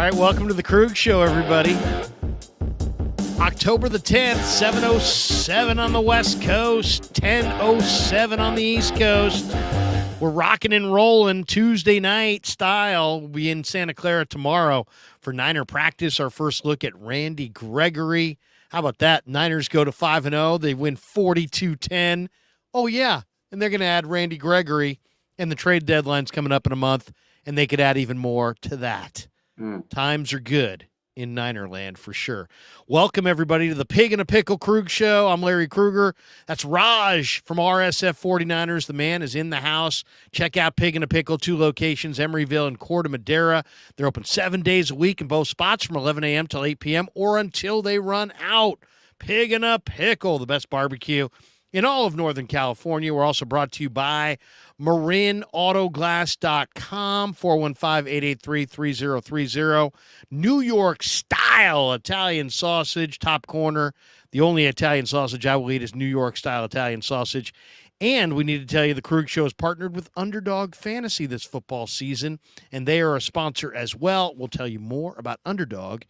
right, welcome to the Krueg Show, everybody. October the 10th, 7:07 on the West Coast, 10:07 on the East Coast. We're rocking and rolling Tuesday night style. We'll be in Santa Clara tomorrow for Niner practice. Our first look at Randy Gregory. How about that? Niners go to 5-0. They win 42-10. Oh, yeah, and they're going to add Randy Gregory, and the trade deadline's coming up in a month, and they could add even more to that. Times are good in Niner land for sure. Welcome, everybody, to the Pig in a Pickle Krueg Show. I'm Larry Krueger. That's Raj from RSF 49ers. The man is in the house. Check out Pig in a Pickle, 2 locations, Emeryville and Corte Madera. They're open 7 days a week in both spots from 11 a.m. till 8 p.m. or until they run out. Pig in a Pickle, the best barbecue in all of Northern California. We're also brought to you by MarinAutoGlass.com, 415-883-3030. New York style Italian sausage, top corner. The only Italian sausage I will eat is New York style Italian sausage. And we need to tell you the Krueg Show is partnered with Underdog Fantasy this football season, and they are a sponsor as well. We'll tell you more about Underdog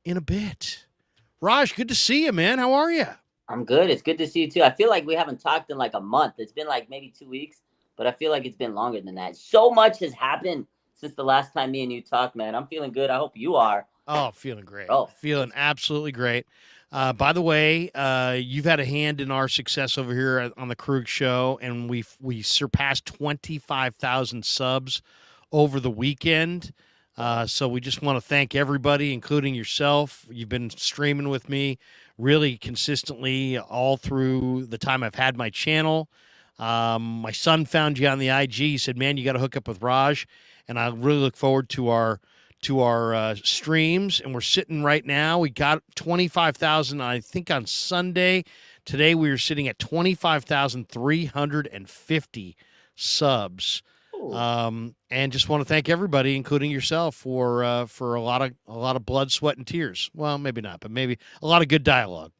in a bit. Raj, good to see you, man. How are you? I'm good. It's good to see you, too. I feel like we haven't talked in like a month. It's been like maybe 2 weeks, but I feel like it's been longer than that. So much has happened since the last time me and you talked, man. I'm feeling good. I hope you are. Oh, feeling great. Oh. Feeling absolutely great. By the way, you've had a hand in our success over here on the Krueg Show, and we surpassed 25,000 subs over the weekend. So we just want to thank everybody, including yourself. You've been streaming with me really consistently all through the time I've had my channel. My son found you on the IG. He said, man, you got to hook up with Raj. And I really look forward to our streams. And we're sitting right now. We got 25,000, I think, on Sunday. Today we were sitting at 25,350 subs. And just want to thank everybody, including yourself, for a lot of blood, sweat, and tears. Well, maybe not, but maybe a lot of good dialogue.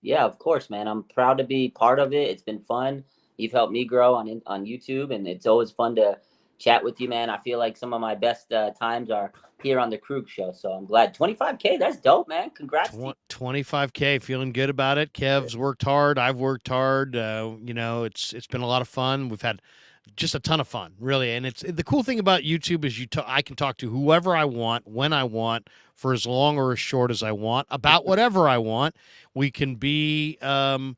Yeah, of course, man. I'm proud to be part of it. It's been fun. You've helped me grow on YouTube, and it's always fun to chat with you, man. I feel like some of my best times are here on the Krueg Show, so I'm glad. 25K, that's dope, man. Congrats. 25K, feeling good about it. Kev's worked hard. I've worked hard. It's been a lot of fun. We've had just a ton of fun, really. And it's the cool thing about YouTube is I can talk to whoever I want, when I want, for as long or as short as I want, about whatever I want. We can be, we don't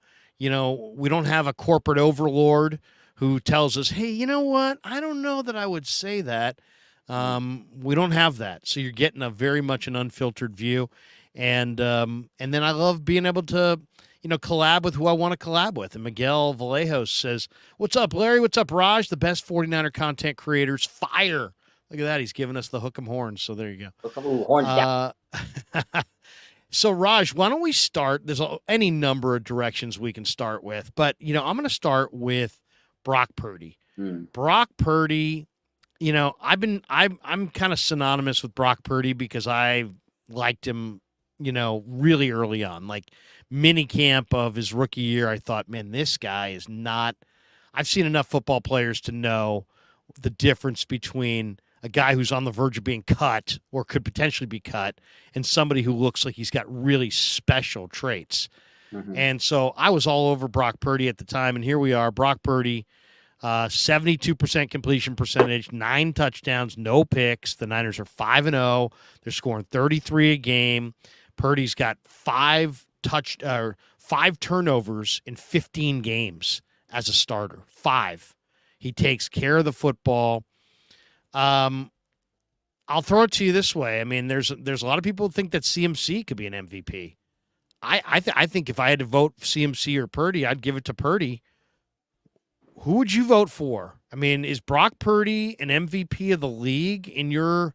have a corporate overlord who tells us, hey, you know what? I don't know that I would say that. We don't have that. So you're getting a very much an unfiltered view. And then I love being able to, collab with who I want to collab with. And Miguel Vallejos says, what's up, Larry? What's up, Raj? The best 49er content creators. Fire. Look at that. He's giving us the hook 'em horns. So there you go. Hook 'em horns down. So, Raj, why don't we start? There's any number of directions we can start with. But, I'm going to start with Brock Purdy. Brock Purdy, I'm kind of synonymous with Brock Purdy because I liked him, really early on. Like, mini camp of his rookie year, I thought, man, this guy is not – I've seen enough football players to know the difference between a guy who's on the verge of being cut or could potentially be cut and somebody who looks like he's got really special traits. Mm-hmm. And so I was all over Brock Purdy at the time, and here we are, Brock Purdy, 72% completion percentage, 9 touchdowns, no picks. The Niners are 5-0. They're scoring 33 a game. Purdy's got 5 turnovers in 15 games as a starter. 5. He takes care of the football. I'll throw it to you this way. I mean, there's a lot of people who think that CMC could be an MVP. I think if I had to vote CMC or Purdy, I'd give it to Purdy. Who would you vote for? I mean, is Brock Purdy an MVP of the league in your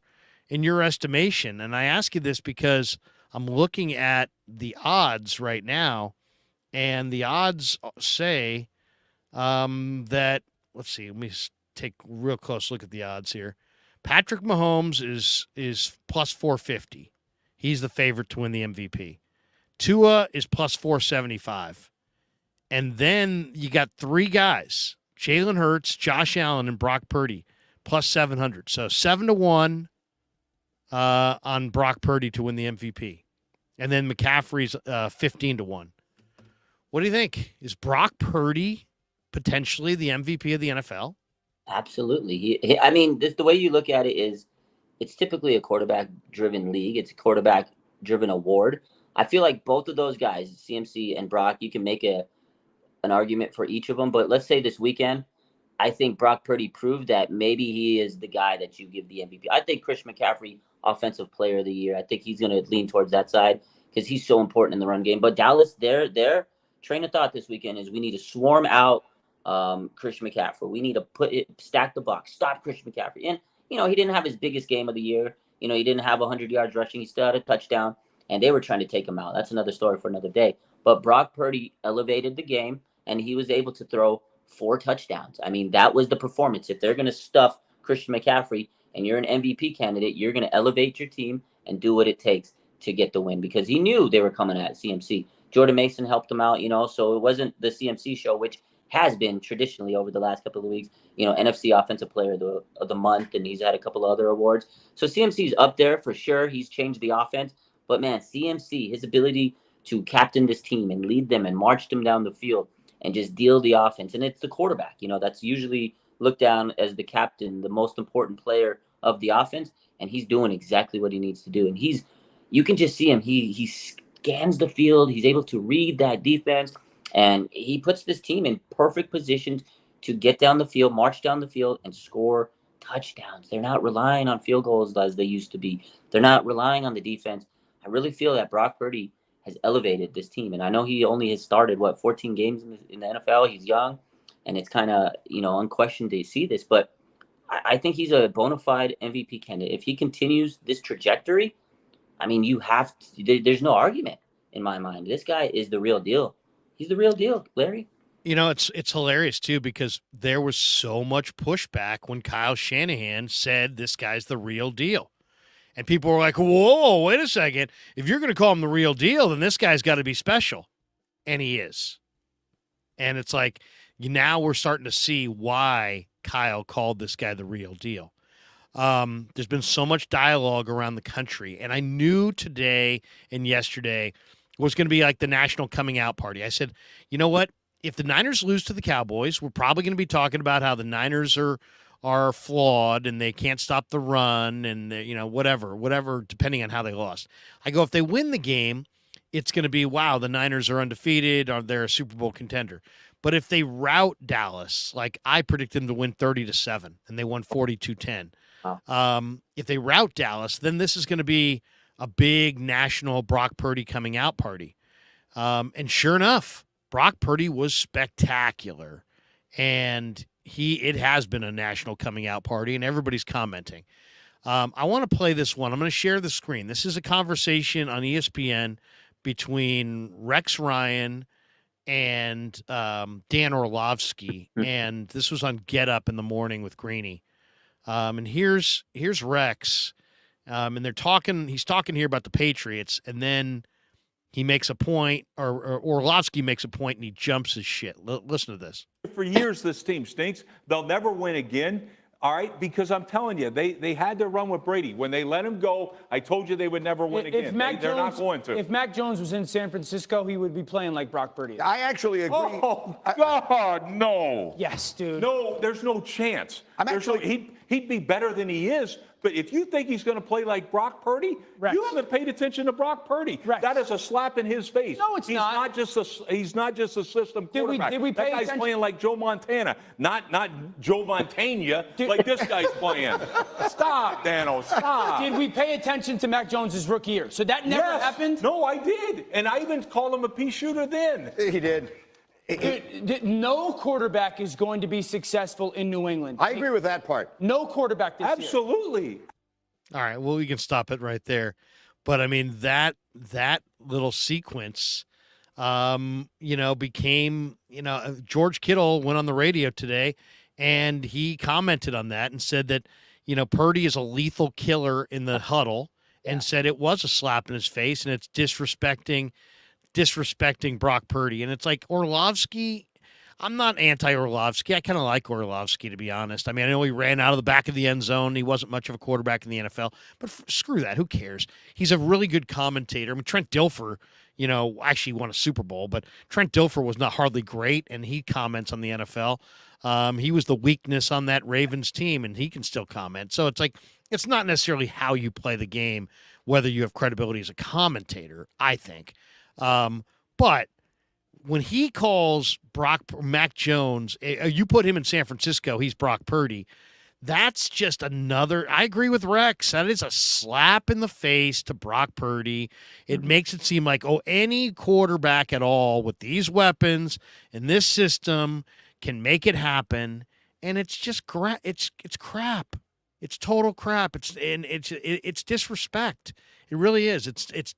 estimation? And I ask you this because I'm looking at the odds right now, and the odds say that, let's see, let me take a real close look at the odds here. Patrick Mahomes is plus 450. He's the favorite to win the MVP. Tua is plus 475. And then you got 3 guys, Jalen Hurts, Josh Allen, and Brock Purdy, plus 700. So 7-1 on Brock Purdy to win the MVP. And then McCaffrey's 15-1. What do you think? Is Brock Purdy potentially the MVP of the NFL? Absolutely. I mean, the way you look at it is it's typically a quarterback-driven league. It's a quarterback-driven award. I feel like both of those guys, CMC and Brock, you can make an argument for each of them. But let's say this weekend, I think Brock Purdy proved that maybe he is the guy that you give the MVP. I think Christian McCaffrey, Offensive Player of the Year. I think he's going to lean towards that side because he's so important in the run game. But Dallas, their train of thought this weekend is we need to swarm out Christian McCaffrey. We need to stack the box, stop Christian McCaffrey. And, he didn't have his biggest game of the year. He didn't have 100 yards rushing. He still had a touchdown, and they were trying to take him out. That's another story for another day. But Brock Purdy elevated the game, and he was able to throw 4 touchdowns. I mean, that was the performance. If they're going to stuff Christian McCaffrey and you're an MVP candidate, you're going to elevate your team and do what it takes to get the win because he knew they were coming at CMC. Jordan Mason helped him out, so it wasn't the CMC show, which has been traditionally over the last couple of weeks, NFC Offensive Player of the Month, and he's had a couple of other awards. So CMC's up there for sure. He's changed the offense. But, man, CMC, his ability to captain this team and lead them and march them down the field and just deal the offense. And it's the quarterback, that's usually looked down as the captain, the most important player of the offense. And he's doing exactly what he needs to do. And you can just see him. He scans the field. He's able to read that defense. And he puts this team in perfect positions to get down the field, march down the field, and score touchdowns. They're not relying on field goals as they used to be. They're not relying on the defense. I really feel that Brock Purdy has elevated this team. And I know he only has started, 14 games in the NFL. He's young, and it's kind of, unquestioned to see this. But I think he's a bona fide MVP candidate. If he continues this trajectory, I mean, there's no argument in my mind. This guy is the real deal. He's the real deal, Larry. It's hilarious, too, because there was so much pushback when Kyle Shanahan said this guy's the real deal. And people were like, whoa, wait a second. If you're going to call him the real deal, then this guy's got to be special. And he is. And it's like, now we're starting to see why Kyle called this guy the real deal. There's been so much dialogue around the country. And I knew today and yesterday was going to be like the national coming out party. I said, you know what? If the Niners lose to the Cowboys, we're probably going to be talking about how the Niners are flawed and they can't stop the run and, whatever, depending on how they lost. I go, if they win the game, it's going to be, wow, the Niners are undefeated or they're a Super Bowl contender. But if they rout Dallas, like I predict them to win 30-7 and they won 42-10. Wow. If they rout Dallas, then this is going to be a big national Brock Purdy coming out party. And sure enough, Brock Purdy was spectacular. And it has been a national coming out party, and everybody's commenting. I want to play this one. I'm going to share the screen. This is a conversation on ESPN between Rex Ryan and Dan Orlovsky, and this was on Get Up in the Morning with Greeny. And here's Rex. And he's talking here about the Patriots, and then he makes a point, or Orlovsky makes a point, and he jumps his shit. Listen to this. For years, this team stinks. They'll never win again, all right? Because I'm telling you, they had their run with Brady. When they let him go, I told you they would never win again. They're not going to. If Mac Jones was in San Francisco, he would be playing like Brock Purdy. I actually agree. Oh, God, no. Yes, dude. No, there's no chance. He'd be better than he is. But if you think he's going to play like Brock Purdy, Rex, you haven't paid attention to Brock Purdy. Rex, that is a slap in his face. No, it's not. He's not just a system quarterback. Did we pay that guy's attention? playing like Joe Montana, not Joe Montana like this guy's playing. Stop, Dano, stop. Did we pay attention to Mac Jones' rookie year? So that never happened? No, I did. And I even called him a pea shooter then. He did. No quarterback is going to be successful in New England. I agree with that part. No quarterback this year. Absolutely. All right, well, we can stop it right there. But, I mean, that little sequence, became, George Kittle went on the radio today, and he commented on that and said that, Purdy is a lethal killer in the huddle and said it was a slap in his face and it's disrespecting Brock Purdy. And it's like Orlovsky, I'm not anti-Orlovsky. I kind of like Orlovsky, to be honest. I mean, I know he ran out of the back of the end zone. He wasn't much of a quarterback in the NFL, but screw that. Who cares? He's a really good commentator. I mean, Trent Dilfer, actually won a Super Bowl, but Trent Dilfer was not hardly great, and he comments on the NFL. He was the weakness on that Ravens team, and he can still comment. So it's like, it's not necessarily how you play the game, whether you have credibility as a commentator, I think. But when he calls Mac Jones, you put him in San Francisco, he's Brock Purdy. That's just another. I agree with Rex. That is a slap in the face to Brock Purdy. It makes it seem like, any quarterback at all with these weapons in this system can make it happen, and it's just it's crap. It's total crap. It's disrespect. It really is. It's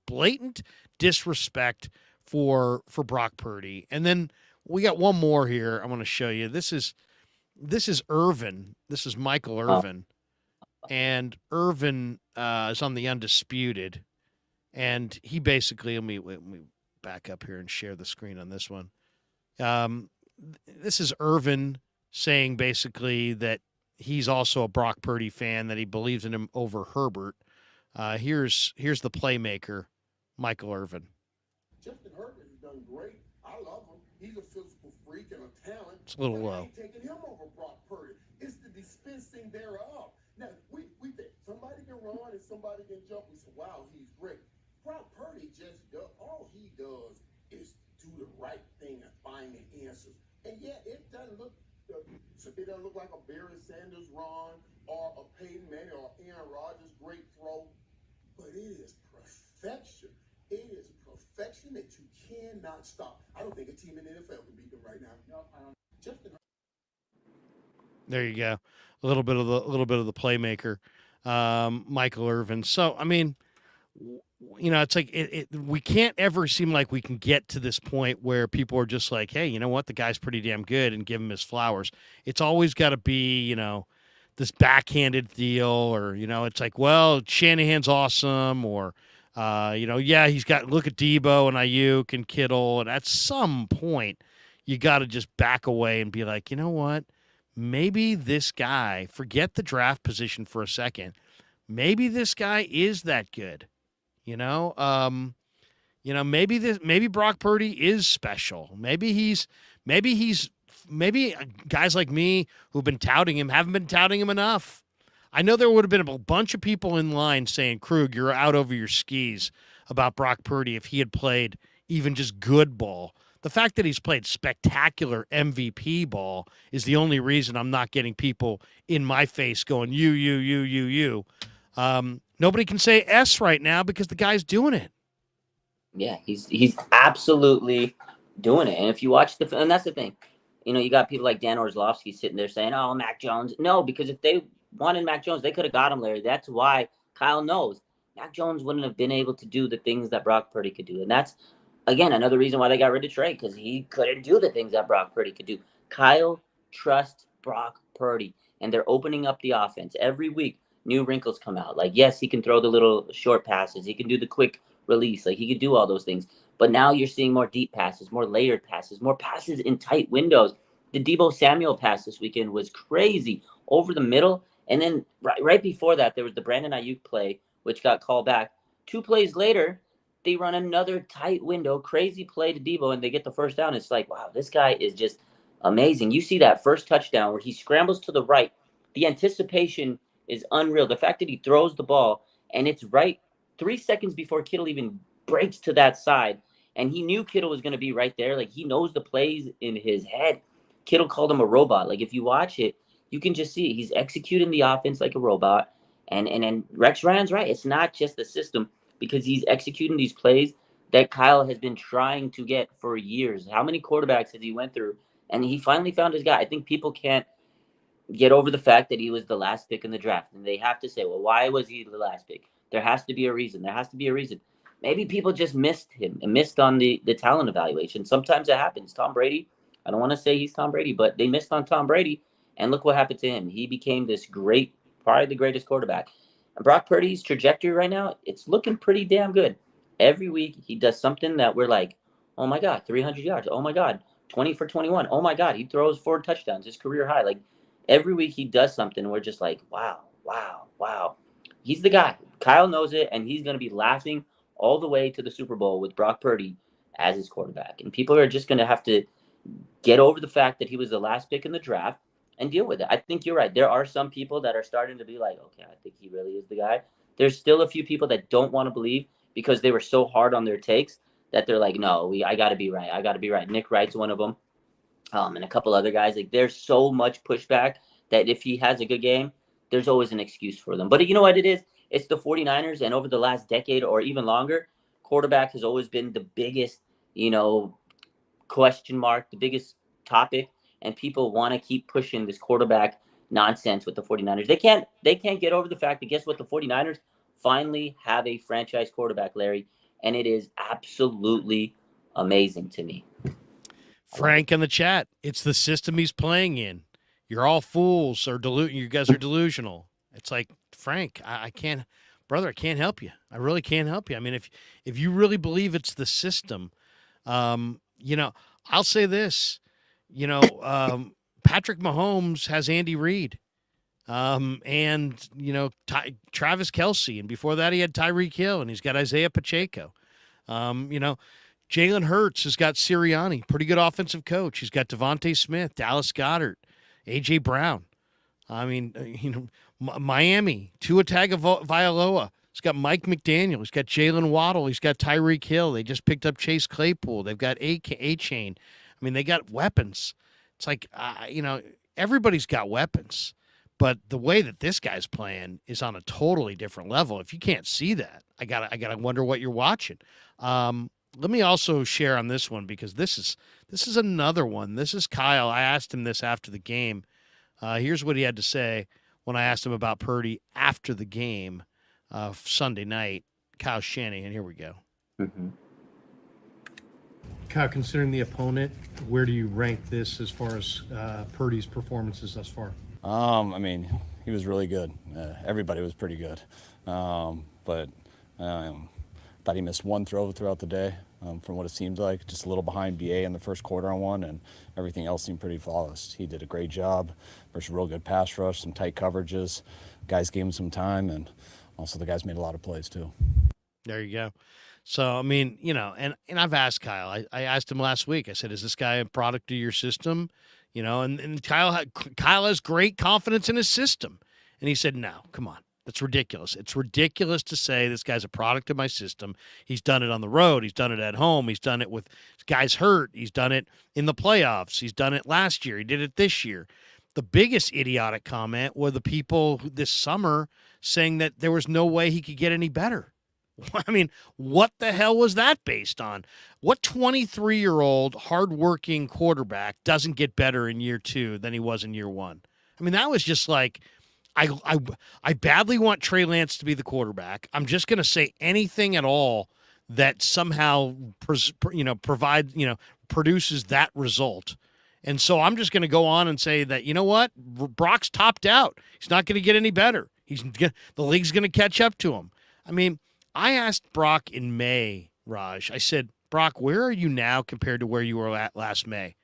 blatant disrespect for Brock Purdy. And then we got one more here I want to show you. This is Irvin. This is Michael Irvin. And Irvin is on the Undisputed. And he basically, let me back up here and share the screen on this one. This is Irvin saying basically that he's also a Brock Purdy fan, that he believes in him over Herbert. Here's the playmaker, Michael Irvin. Justin Herbert has done great. I love him. He's a physical freak and a talent. It's a little low. I ain't taking him over Brock Purdy. It's the dispensing thereof. Now, we think somebody can run and somebody can jump. We say, wow, he's great. Brock Purdy just does, all he does is do the right thing and find the answers. And yeah, it doesn't look like a Barry Sanders run or a Peyton Manning or Aaron Rodgers great throw, but it is perfection. It is perfection that you cannot stop. I don't think a team in the NFL can beat them right now. No, I don't. Justin. There you go. A little bit of the playmaker, Michael Irvin. So I mean, it's like we can't ever seem like we can get to this point where people are just like, hey, you know what, the guy's pretty damn good, and give him his flowers. It's always got to be, this backhanded deal, or it's like, well, Shanahan's awesome, or he's got, look at Debo and Ayuk and Kittle, and at some point you got to just back away and be like, you know what, maybe this guy, forget the draft position for a second, maybe this guy is that good, maybe Brock Purdy is special, maybe guys like me who've been touting him haven't been touting him enough. I know there would have been a bunch of people in line saying, Krug, you're out over your skis about Brock Purdy if he had played even just good ball. The fact that he's played spectacular MVP ball is the only reason I'm not getting people in my face going, you. Nobody can say S right now because the guy's doing it. Yeah, he's absolutely doing it. And if you watch and that's the thing, you got people like Dan Orlovsky sitting there saying, oh, Mac Jones. No, because if they wanted Mac Jones, they could have got him, Larry. That's why Kyle knows Mac Jones wouldn't have been able to do the things that Brock Purdy could do. And that's, again, another reason why they got rid of Trey, because he couldn't do the things that Brock Purdy could do. Kyle trusts Brock Purdy, and they're opening up the offense. Every week, new wrinkles come out. Like, yes, he can throw the little short passes. He can do the quick release. Like, he could do all those things. But now you're seeing more deep passes, more layered passes, more passes in tight windows. The Deebo Samuel pass this weekend was crazy, over the middle. And then right before that, there was the Brandon Ayuk play, which got called back. 2 plays later, they run another tight window, crazy play to Deebo, and they get the first down. It's like, wow, this guy is just amazing. You see that first touchdown where he scrambles to the right. The anticipation is unreal. The fact that he throws the ball, and it's right 3 seconds before Kittle even breaks to that side. And he knew Kittle was going to be right there. Like, he knows the plays in his head. Kittle called him a robot. Like, if you watch it, you can just see he's executing the offense like a robot. And Rex Ryan's right. It's not just the system, because he's executing these plays that Kyle has been trying to get for years. How many quarterbacks has he went through? And he finally found his guy. I think people can't get over the fact that he was the last pick in the draft. And they have to say, well, why was he the last pick? There has to be a reason. Maybe people just missed him and missed on the talent evaluation. Sometimes it happens. Tom Brady, I don't want to say he's Tom Brady, but they missed on Tom Brady, and look what happened to him. He became this great, probably the greatest quarterback. And Brock Purdy's trajectory right now, it's looking pretty damn good. Every week he does something that we're like, oh my God, 300 yards. Oh my God, 20 for 21. Oh my God, he throws 4 touchdowns, his career high. Like every week he does something. We're just like, wow, wow, wow. He's the guy. Kyle knows it, and he's going to be laughing all the way to the Super Bowl with Brock Purdy as his quarterback. And people are just going to have to get over the fact that he was the last pick in the draft and deal with it. I think you're right. There are some people that are starting to be like, okay, I think he really is the guy. There's still a few people that don't want to believe because they were so hard on their takes that they're like, no, I got to be right. I got to be right. Nick Wright's one of them, and a couple other guys. Like, there's so much pushback that if he has a good game, there's always an excuse for them. But you know what it is? It's the 49ers, and over the last decade or even longer, quarterback has always been the biggest, question mark, the biggest topic, and people want to keep pushing this quarterback nonsense with the 49ers. They can't get over the fact that, guess what, the 49ers finally have a franchise quarterback, Larry, and it is absolutely amazing to me. Frank in the chat, it's the system he's playing in. You're all fools or you guys are delusional. It's like, Frank, I can't, brother, I can't help you. I really can't help you. I mean, if you really believe it's the system, I'll say this, Patrick Mahomes has Andy Reid, and Travis Kelce, and before that he had Tyreek Hill, and he's got Isaiah Pacheco. Jalen Hurts has got Sirianni, pretty good offensive coach. He's got Devontae Smith, Dallas Goedert, A.J. Brown. I mean, Miami, Tua Tagovailoa. He's got Mike McDaniel. He's got Jalen Waddle. He's got Tyreek Hill. They just picked up Chase Claypool. They've got A-Chain. I mean, they got weapons. It's like, everybody's got weapons. But the way that this guy's playing is on a totally different level. If you can't see that, I gotta wonder what you're watching. Let me also share on this one because this is another one. This is Kyle. I asked him this after the game. Here's what he had to say when I asked him about Purdy after the game Sunday night. Kyle Shanahan. Here we go. Mm-hmm. Kyle, considering the opponent, where do you rank this as far as Purdy's performances thus far? I mean, he was really good. Everybody was pretty good. But thought he missed one throw throughout the day, from what it seemed like. Just a little behind BA in the first quarter on one, and everything else seemed pretty flawless. He did a great job versus a real good pass rush, some tight coverages. Guys gave him some time, and also the guys made a lot of plays too. There you go. So, I mean, and I've asked Kyle. I asked him last week. I said, is this guy a product of your system? And Kyle has great confidence in his system. And he said, no, come on. That's ridiculous. It's ridiculous to say this guy's a product of my system. He's done it on the road. He's done it at home. He's done it with guys hurt. He's done it in the playoffs. He's done it last year. He did it this year. The biggest idiotic comment were the people this summer saying that there was no way he could get any better. I mean, what the hell was that based on? What 23-year-old hardworking quarterback doesn't get better in year 2 than he was in year 1? I mean, that was just like, I badly want Trey Lance to be the quarterback. I'm just going to say anything at all that somehow produces that result. And so I'm just going to go on and say that, you know what? Brock's topped out. He's not going to get any better. The league's going to catch up to him. I mean, I asked Brock in May, Raj. I said, Brock, where are you now compared to where you were at last May?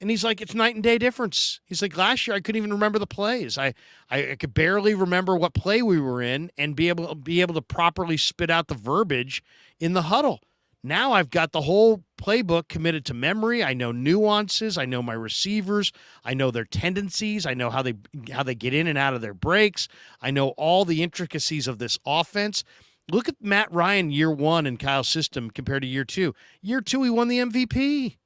And he's like, it's night and day difference. He's like, last year I couldn't even remember the plays. I could barely remember what play we were in and be able to properly spit out the verbiage in the huddle. Now I've got the whole playbook committed to memory. I know nuances. I know my receivers. I know their tendencies. I know how they get in and out of their breaks. I know all the intricacies of this offense. Look at Matt Ryan year 1 in Kyle's system compared to year 2. Year 2, he won the MVP.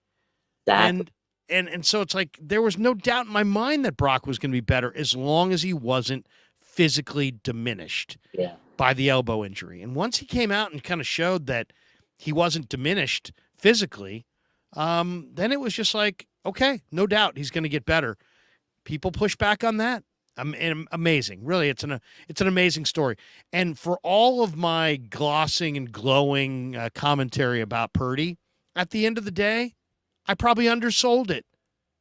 And so it's like there was no doubt in my mind that Brock was going to be better as long as he wasn't physically diminished by the elbow injury. And once he came out and kind of showed that he wasn't diminished physically, then it was just like, okay, no doubt he's going to get better. People push back on that. Amazing. Really, it's an amazing story. And for all of my glossing and glowing commentary about Purdy, at the end of the day, I probably undersold it.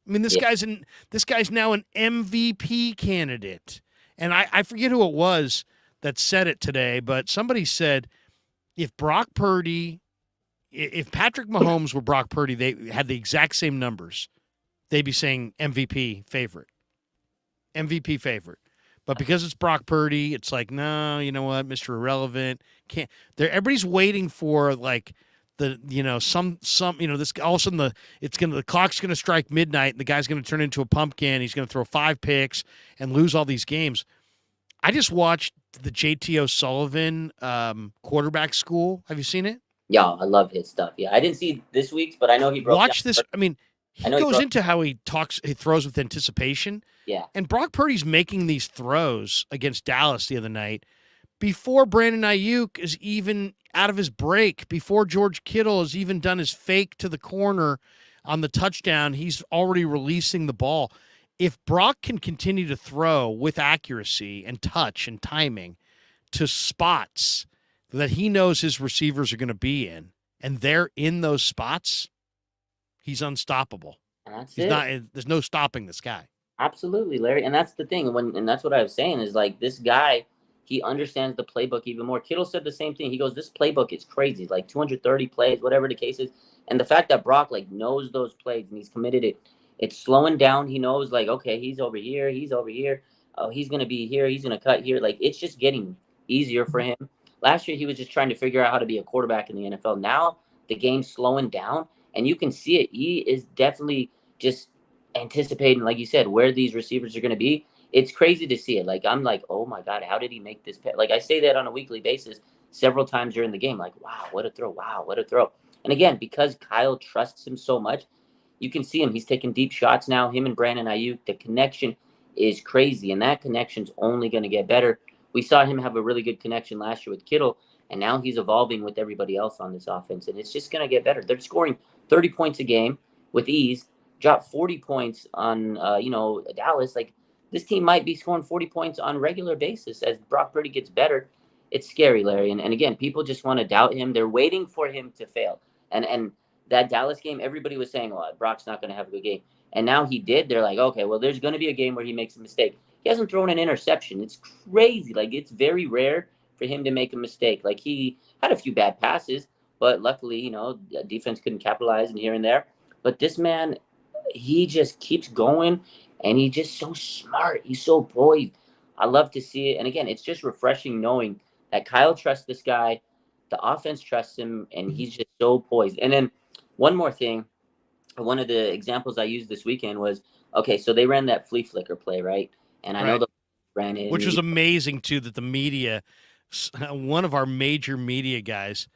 I mean, this guy's now an MVP candidate. And I forget who it was that said it today, but somebody said if Brock Purdy if Patrick Mahomes were Brock Purdy, they had the exact same numbers. They'd be saying MVP favorite. MVP favorite. But because it's Brock Purdy, it's like, no, you know what, Mr. Irrelevant. Can't there everybody's waiting for like the some this all of a sudden the clock's gonna strike midnight and the guy's gonna turn into a pumpkin, he's gonna throw 5 picks and lose all these games. I just watched the JT O'Sullivan quarterback school. Have you seen it? Yeah, I love his stuff. Yeah, I didn't see this week's, but I know he broke Watch down. this. I mean, he goes into how he throws with anticipation. Yeah. And Brock Purdy's making these throws against Dallas the other night before Brandon Ayuk is even out of his break, before George Kittle has even done his fake to the corner on the touchdown. He's already releasing the ball. If Brock can continue to throw with accuracy and touch and timing to spots that he knows his receivers are going to be in, and they're in those spots, he's unstoppable. There's no stopping this guy. Absolutely, Larry. And that's the thing. And that's what I was saying is like this guy, he understands the playbook even more. Kittle said the same thing. He goes, this playbook is crazy, like 230 plays, whatever the case is. And the fact that Brock like knows those plays and he's committed it, it's slowing down. He knows like, okay, he's over here. Oh, he's going to be here. He's going to cut here. Like it's just getting easier for him. Last year, he was just trying to figure out how to be a quarterback in the NFL. Now the game's slowing down and you can see it. He is definitely just anticipating, like you said, where these receivers are going to be. It's crazy to see it. Like, I'm like, oh my God, how did he make this play? Like I say that on a weekly basis several times during the game. Like, wow, what a throw. Wow, what a throw. And again, because Kyle trusts him so much, you can see him. He's taking deep shots now. Him and Brandon Ayuk, the connection is crazy. And that connection's only going to get better. We saw him have a really good connection last year with Kittle. And now he's evolving with everybody else on this offense. And it's just going to get better. They're scoring 30 points a game with ease. Dropped 40 points on, Dallas. Like, this team might be scoring 40 points on a regular basis as Brock Purdy gets better. It's scary, Larry. And again, people just want to doubt him. They're waiting for him to fail. And that Dallas game, everybody was saying, well, Brock's not going to have a good game. And now he did. They're like, okay, well, there's going to be a game where he makes a mistake. He hasn't thrown an interception. It's crazy. Like, it's very rare for him to make a mistake. Like, he had a few bad passes, but luckily, defense couldn't capitalize and here and there. But this man, he just keeps going, and he's just so smart. He's so poised. I love to see it. And again, it's just refreshing knowing that Kyle trusts this guy, the offense trusts him, and he's just so poised. And then one more thing, one of the examples I used this weekend was, okay, so they ran that flea flicker play, right? And I know they ran it. Which was amazing, too, that the media, one of our major media guys,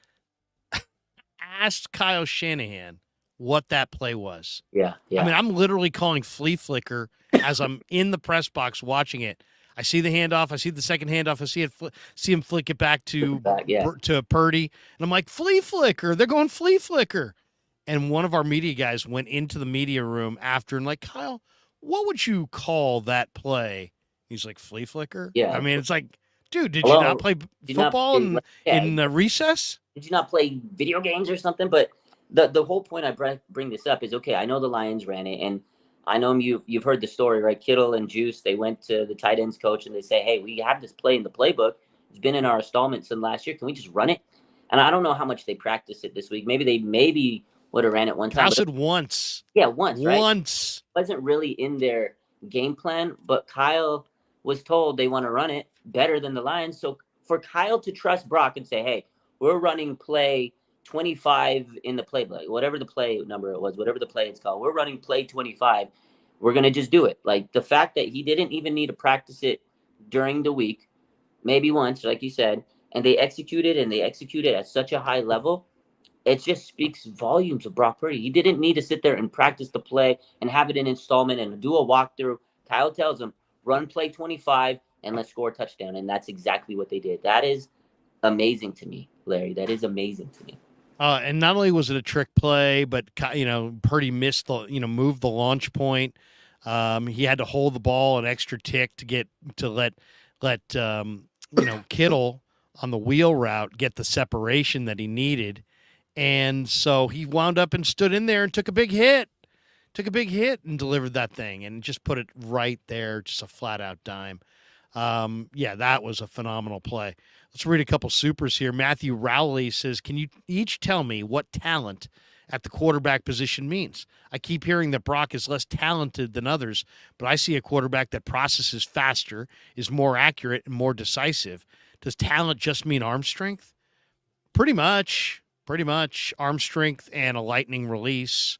asked Kyle Shanahan what that play was. Yeah. I mean, I'm literally calling flea flicker as I'm in the press box watching it. I see the handoff. I see the second handoff. I see him flick it back to Purdy. And I'm like, flea flicker. They're going flea flicker. And one of our media guys went into the media room after and like, Kyle, what would you call that play? He's like, flea flicker? Yeah. I mean, it's like, dude, did you not play football in recess? Did you not play video games or something? But the whole point I bring this up is, okay, I know the Lions ran it, and I know you've heard the story, right? Kittle and Juice, they went to the tight ends coach, and they say, hey, we have this play in the playbook. It's been in our installments in last year. Can we just run it? And I don't know how much they practiced it this week. Maybe they would have ran it one time. Pass it once. Yeah, once, right? Once. It wasn't really in their game plan, but Kyle was told they want to run it better than the Lions. So for Kyle to trust Brock and say, hey, we're running play 25 in the playbook, whatever the play number it was, whatever the play it's called, we're running play 25. We're going to just do it. Like the fact that he didn't even need to practice it during the week, maybe once, like you said, and they executed at such a high level, it just speaks volumes of Brock Purdy. He didn't need to sit there and practice the play and have it in installment and do a walkthrough. Kyle tells him, run play 25 and let's score a touchdown. And that's exactly what they did. That is amazing to me, Larry. That is amazing to me. And not only was it a trick play, but Purdy missed moved the launch point. He had to hold the ball an extra tick to let Kittle on the wheel route get the separation that he needed, and so he wound up and stood in there and took a big hit and delivered that thing and just put it right there, just a flat out dime. Yeah, that was a phenomenal play. Let's read a couple supers here. Matthew Rowley says, can you each tell me what talent at the quarterback position means? I keep hearing that Brock is less talented than others, but I see a quarterback that processes faster, is more accurate, and more decisive. Does talent just mean arm strength? Pretty much. Pretty much arm strength and a lightning release.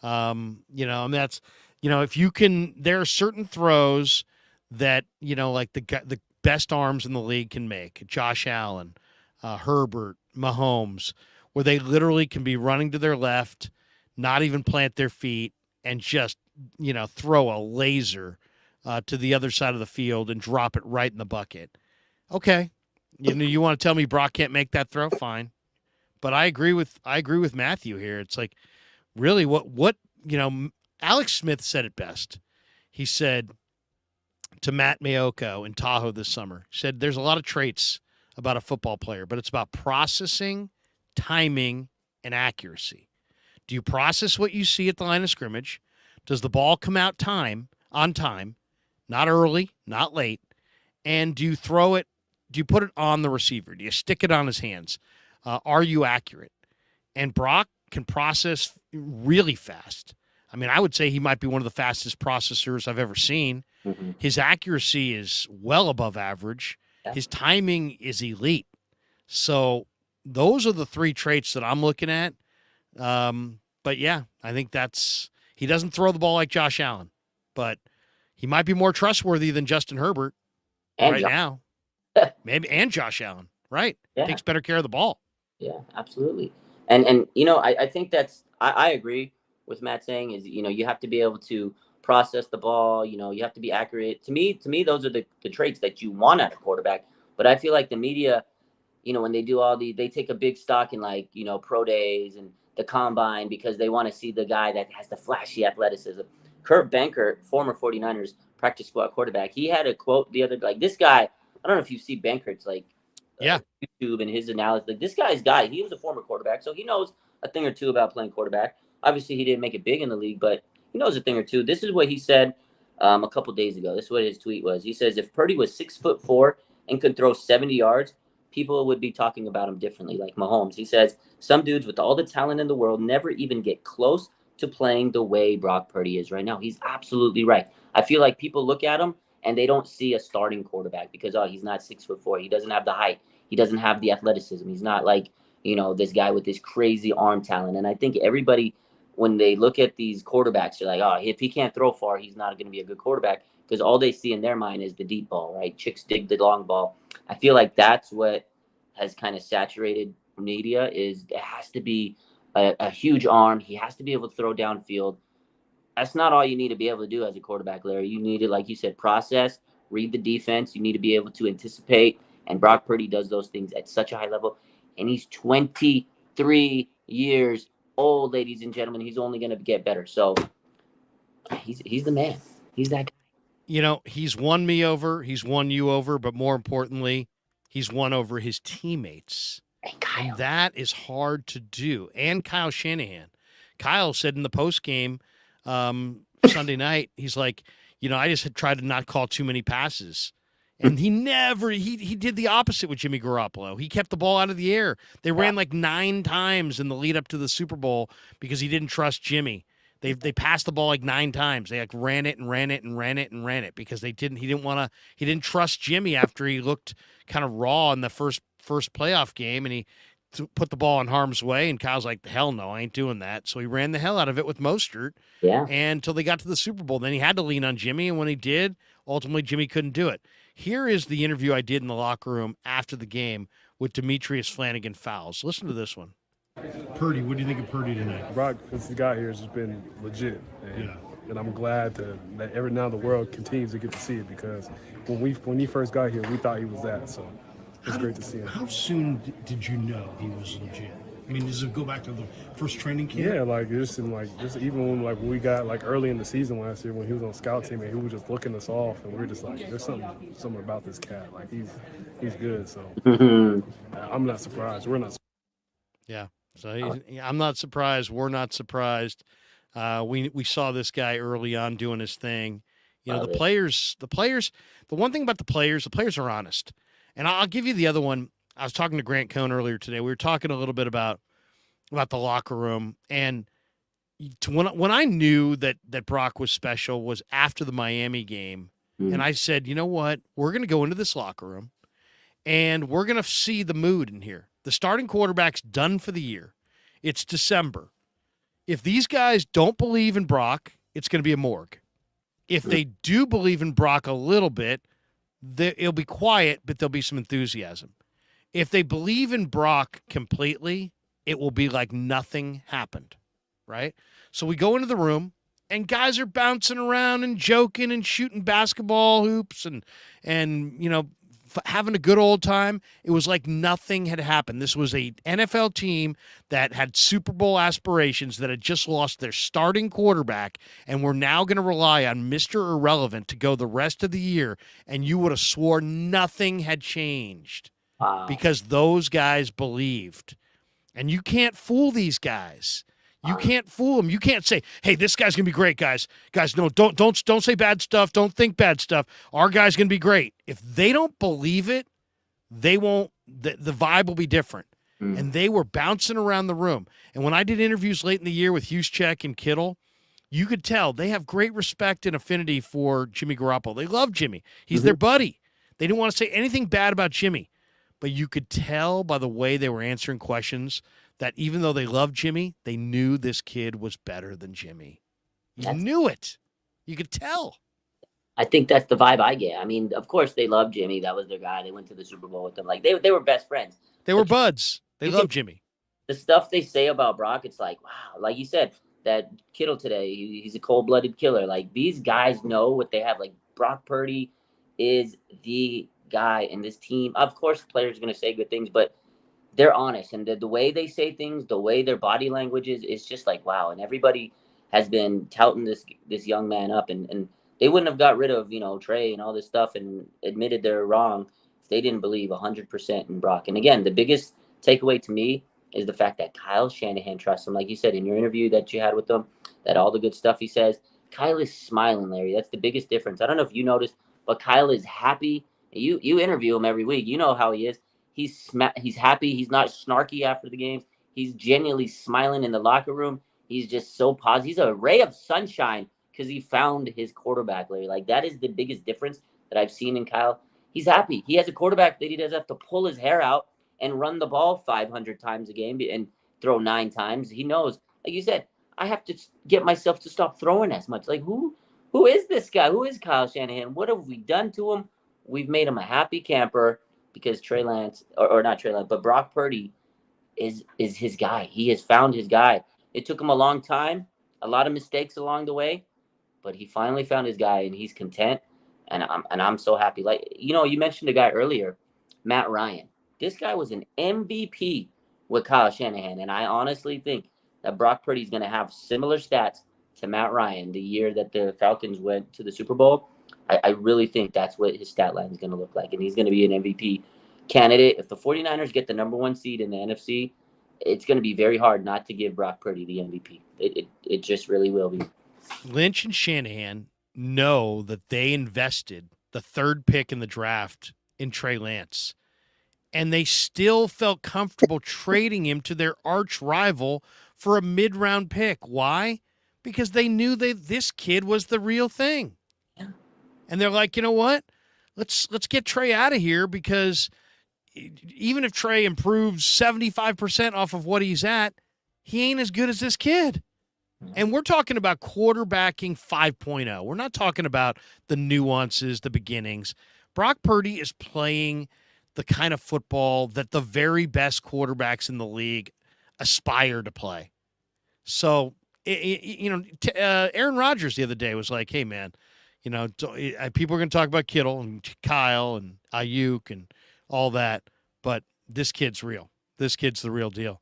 And that's, if you can, there are certain throws that, like the best arms in the league can make. Josh Allen, Herbert, Mahomes, where they literally can be running to their left, not even plant their feet, and just, throw a laser to the other side of the field and drop it right in the bucket. Okay. You want to tell me Brock can't make that throw? Fine. But I agree with Matthew here. It's like, really, what Alex Smith said it best. He said to Matt Mayoko in Tahoe this summer, he said, there's a lot of traits about a football player, but it's about processing, timing, and accuracy. Do you process what you see at the line of scrimmage? Does the ball come out on time, not early, not late? And do you throw it? Do you put it on the receiver? Do you stick it on his hands? Are you accurate? And Brock can process really fast. I mean, I would say he might be one of the fastest processors I've ever seen. Mm-hmm. His accuracy is well above average. Yeah. His timing is elite. So those are the three traits that I'm looking at. But yeah, I think he doesn't throw the ball like Josh Allen, but he might be more trustworthy than Justin Herbert now. Maybe, and Josh Allen, right? Yeah. Takes better care of the ball. Yeah, absolutely. And I think I agree with Matt saying is, you have to be able to process the ball, you have to be accurate. To me, those are the traits that you want out of quarterback. But I feel like the media, when they do they take a big stock in pro days and the combine because they want to see the guy that has the flashy athleticism. Kurt Benkert, former 49ers practice squad quarterback, he had a quote the other day, this guy, I don't know if you see Benkert's YouTube and his analysis. This guy, he was a former quarterback, so he knows a thing or two about playing quarterback. Obviously, he didn't make it big in the league, but he knows a thing or two. This is what he said a couple days ago. This is what his tweet was. He says, if Purdy was 6'4" and could throw 70 yards, people would be talking about him differently, like Mahomes. He says, some dudes with all the talent in the world never even get close to playing the way Brock Purdy is right now. He's absolutely right. I feel like people look at him and they don't see a starting quarterback because, he's not 6'4". He doesn't have the height. He doesn't have the athleticism. He's not like, this guy with this crazy arm talent. And I think everybody, when they look at these quarterbacks, they're like, if he can't throw far, he's not going to be a good quarterback, because all they see in their mind is the deep ball, right? Chicks dig the long ball. I feel like that's what has kind of saturated media is it has to be a huge arm. He has to be able to throw downfield. That's not all you need to be able to do as a quarterback, Larry. You need to, like you said, process, read the defense. You need to be able to anticipate. And Brock Purdy does those things at such a high level. And he's 23 years old, ladies and gentlemen. He's only going to get better. So he's the man. He's that guy. He's won me over. He's won you over. But more importantly, he's won over his teammates. And that is hard to do. And Kyle Shanahan. Kyle said in the postgame Sunday night, he's like, I just had tried to not call too many passes. And he did the opposite with Jimmy Garoppolo. He kept the ball out of the air. They ran like 9 times in the lead up to the Super Bowl because he didn't trust Jimmy. They passed the ball like 9 times. They ran it because he didn't trust Jimmy after he looked kind of raw in the first playoff game, and he put the ball in harm's way, and Kyle's like, hell no, I ain't doing that. So he ran the hell out of it with Mostert until they got to the Super Bowl. Then he had to lean on Jimmy, and when he did, ultimately Jimmy couldn't do it. Here is the interview I did in the locker room after the game with Demetrius Flanagan-Fowles. Listen to this one. Purdy, what do you think of Purdy tonight? Brock, since he got here, has just been legit. And I'm glad that every now the world continues to get to see it, because when he first got here, we thought he was that. So it's great to see him. How soon did you know he was legit? I mean, does it go back to the first training camp? Yeah, just even when we got early in the season last year when he was on scout team and he was just looking us off, and we were just like, there's something about this cat. He's good. So I'm not surprised. We're not. Yeah. So I'm not surprised. We're not surprised. We saw this guy early on doing his thing. You know, Love the it. players, the one thing about the players are honest. And I'll give you the other one. I was talking to Grant Cohn earlier today. We were talking a little bit about the locker room. And when I knew that Brock was special was after the Miami game. And I said, you know what? We're going to go into this locker room and we're going to see the mood in here. The starting quarterback's done for the year. It's December. If these guys don't believe in Brock, it's going to be a morgue. If they do believe in Brock a little bit, it'll be quiet, but there'll be some enthusiasm. If they believe in Brock completely, it will be like nothing happened, right? So we go into the room, and guys are bouncing around and joking and shooting basketball hoops and you know, having a good old time. It was like nothing had happened. This was a NFL team that had Super Bowl aspirations that had just lost their starting quarterback and were now going to rely on Mr. Irrelevant to go the rest of the year, and you would have swore nothing had changed because those guys believed. And you can't fool these guys. You can't fool them. You can't say, "Hey, this guy's gonna be great, guys. Guys, no, don't say bad stuff. Don't think bad stuff. Our guy's gonna be great." If they don't believe it, they won't. The vibe will be different. And they were bouncing around the room. And when I did interviews late in the year with Juszczyk and Kittle, you could tell they have great respect and affinity for Jimmy Garoppolo. They love Jimmy. He's their buddy. They didn't want to say anything bad about Jimmy, but you could tell by the way they were answering questions that even though they loved Jimmy, they knew this kid was better than Jimmy. You knew it. You could tell. I think that's the vibe I get. I mean, of course they love Jimmy. That was their guy. They went to the Super Bowl with him. Like they were best friends. They were buds. They loved Jimmy. The stuff they say about Brock, it's like, wow. Like you said, that Kittle today, he's a cold-blooded killer. Like these guys know what they have. Like Brock Purdy is the guy in this team. Of course, the players are going to say good things, but they're honest, and the way they say things, the way their body language is, it's just like, wow. And everybody has been touting this young man up, and they wouldn't have got rid of, you know, Trey and all this stuff and admitted they're wrong if they didn't believe 100% in Brock. And again, the biggest takeaway to me is the fact that Kyle Shanahan trusts him. Like you said in your interview that you had with him, that all the good stuff he says, Kyle is smiling, Larry. That's the biggest difference. I don't know if you noticed, but Kyle is happy. You interview him every week. You know how he is. He's happy. He's not snarky after the games. He's genuinely smiling in the locker room. He's just so positive. He's a ray of sunshine because he found his quarterback, Larry. Like, that is the biggest difference that I've seen in Kyle. He's happy. He has a quarterback that he doesn't have to pull his hair out and run the ball 500 times a game and throw 9 times. He knows, like you said, I have to get myself to stop throwing as much. Like, who is this guy? Who is Kyle Shanahan? What have we done to him? We've made him a happy camper because Trey Lance, or not Trey Lance, but Brock Purdy is his guy. He has found his guy. It took him a long time, a lot of mistakes along the way, but he finally found his guy, and he's content. And I'm so happy. Like, you know, you mentioned a guy earlier, Matt Ryan. This guy was an MVP with Kyle Shanahan, and I honestly think that Brock Purdy is going to have similar stats to Matt Ryan the year that the Falcons went to the Super Bowl. I really think that's what his stat line is going to look like, and he's going to be an MVP candidate. If the 49ers get the number 1 seed in the NFC, it's going to be very hard not to give Brock Purdy the MVP. It just really will be. Lynch and Shanahan know that they invested the 3rd pick in the draft in Trey Lance, and they still felt comfortable trading him to their arch rival for a mid-round pick. Why? Because they knew this kid was the real thing. Yeah. And they're like, you know what? Let's get Trey out of here, because even if Trey improves 75% off of what he's at, he ain't as good as this kid. And we're talking about quarterbacking 5.0. We're not talking about the nuances, the beginnings. Brock Purdy is playing the kind of football that the very best quarterbacks in the league aspire to play. So, Aaron Rodgers the other day was like, hey, man, you know, people are going to talk about Kittle and Kyle and Ayuk and all that, but this kid's real. This kid's the real deal.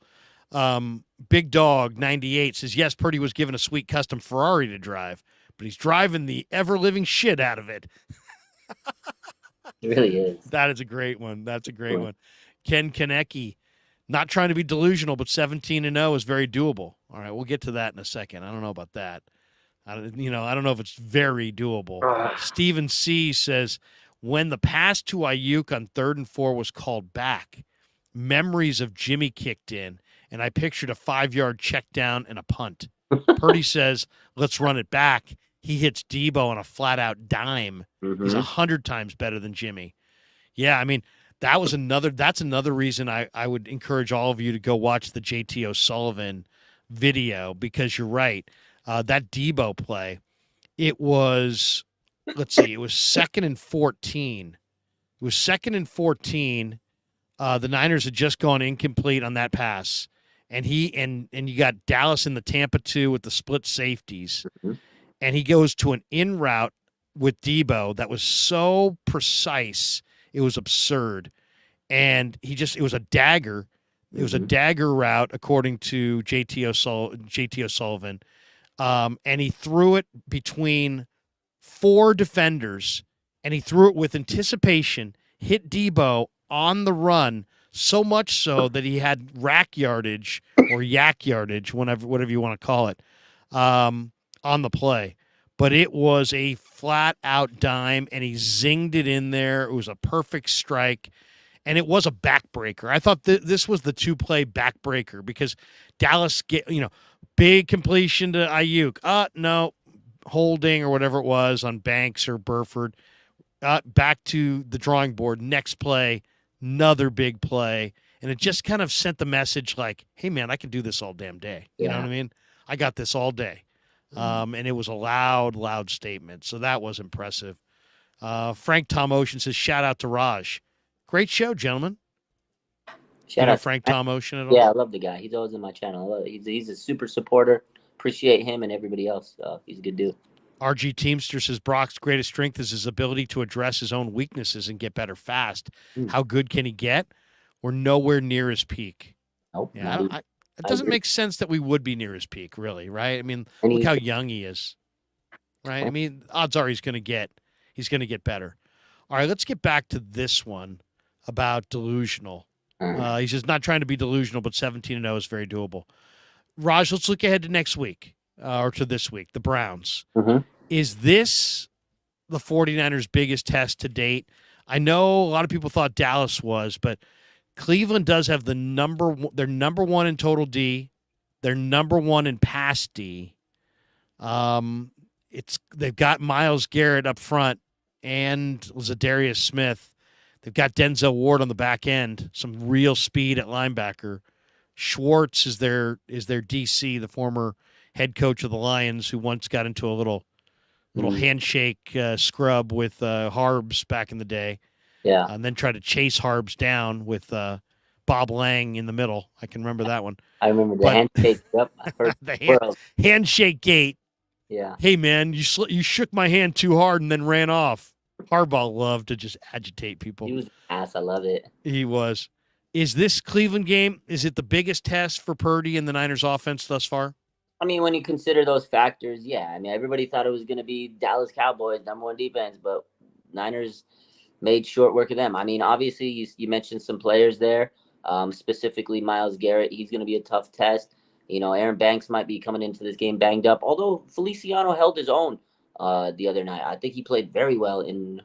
Big Dog 98 says, yes, Purdy was given a sweet custom Ferrari to drive, but he's driving the ever-living shit out of it. It really is. That is a great one. That's a great one. Ken Konecki, not trying to be delusional, but 17-0 is very doable. All right, we'll get to that in a second. I don't know about that. I don't know if it's very doable. Stephen C says, when the pass to Ayuk on 3rd and 4 was called back, memories of Jimmy kicked in, and I pictured a 5-yard check down and a punt. Purdy says, let's run it back. He hits Debo on a flat-out dime. He's 100 times better than Jimmy. Yeah, I mean, that's another reason I would encourage all of you to go watch the JT O'Sullivan video, because you're right. That Debo play, it was 2nd and 14. It was 2nd and 14. The Niners had just gone incomplete on that pass. And you got Dallas in the Tampa 2 with the split safeties. And he goes to an in route with Debo that was so precise, it was absurd. And it was a dagger. It was a dagger route, according to JT O'Sullivan. And he threw it between 4 defenders, and he threw it with anticipation, hit Debo on the run, so much so that he had rack yardage or yak yardage, whatever you want to call it, on the play. But it was a flat-out dime, and he zinged it in there. It was a perfect strike, and it was a backbreaker. I thought this was the 2-play backbreaker, because Dallas big completion to Ayuk. No, holding or whatever it was on Banks or Burford. Back to the drawing board. Next play, another big play. And it just kind of sent the message like, hey, man, I can do this all damn day. You know what I mean? I got this all day. And it was a loud statement. So that was impressive. Frank Tom Ocean says, shout out to Raj. Great show, gentlemen. Shout out Frank Tom Ocean at all? Yeah, I love the guy. He's always in my channel. I love it. He's a super supporter. Appreciate him and everybody else. He's a good dude. RG Teamster says Brock's greatest strength is his ability to address his own weaknesses and get better fast. How good can he get? We're nowhere near his peak. Nope. Yeah, it doesn't make sense that we would be near his peak, really, right? I mean, look how young he is, right? I mean, odds are he's going to get better. All right, let's get back to this one about delusional. He's just not trying to be delusional, but 17-0 is very doable. Raj, let's look ahead to next week, or to this week, the Browns. Is this the 49ers' biggest test to date? I know a lot of people thought Dallas was, but Cleveland does have they're number 1 in total D. They're number 1 in pass D. They've got Myles Garrett up front and Zadarius Smith. They've got Denzel Ward on the back end, some real speed at linebacker. Schwartz is their DC, the former head coach of the Lions, who once got into a little handshake scrub with Harbs back in the day. Yeah. And then tried to chase Harbs down with Bob Lang in the middle. I can remember that one. I remember the handshake. Yep. I heard the handshake gate. Yeah. Hey, man, you shook my hand too hard and then ran off. Harbaugh loved to just agitate people. He was an ass. I love it. He was. Is this Cleveland game, is it the biggest test for Purdy and the Niners offense thus far? I mean, when you consider those factors, yeah. I mean, everybody thought it was going to be Dallas Cowboys, number 1 defense, but Niners made short work of them. I mean, obviously, you mentioned some players there, specifically Myles Garrett. He's going to be a tough test. Aaron Banks might be coming into this game banged up, although Feliciano held his own the other night. I think he played very well in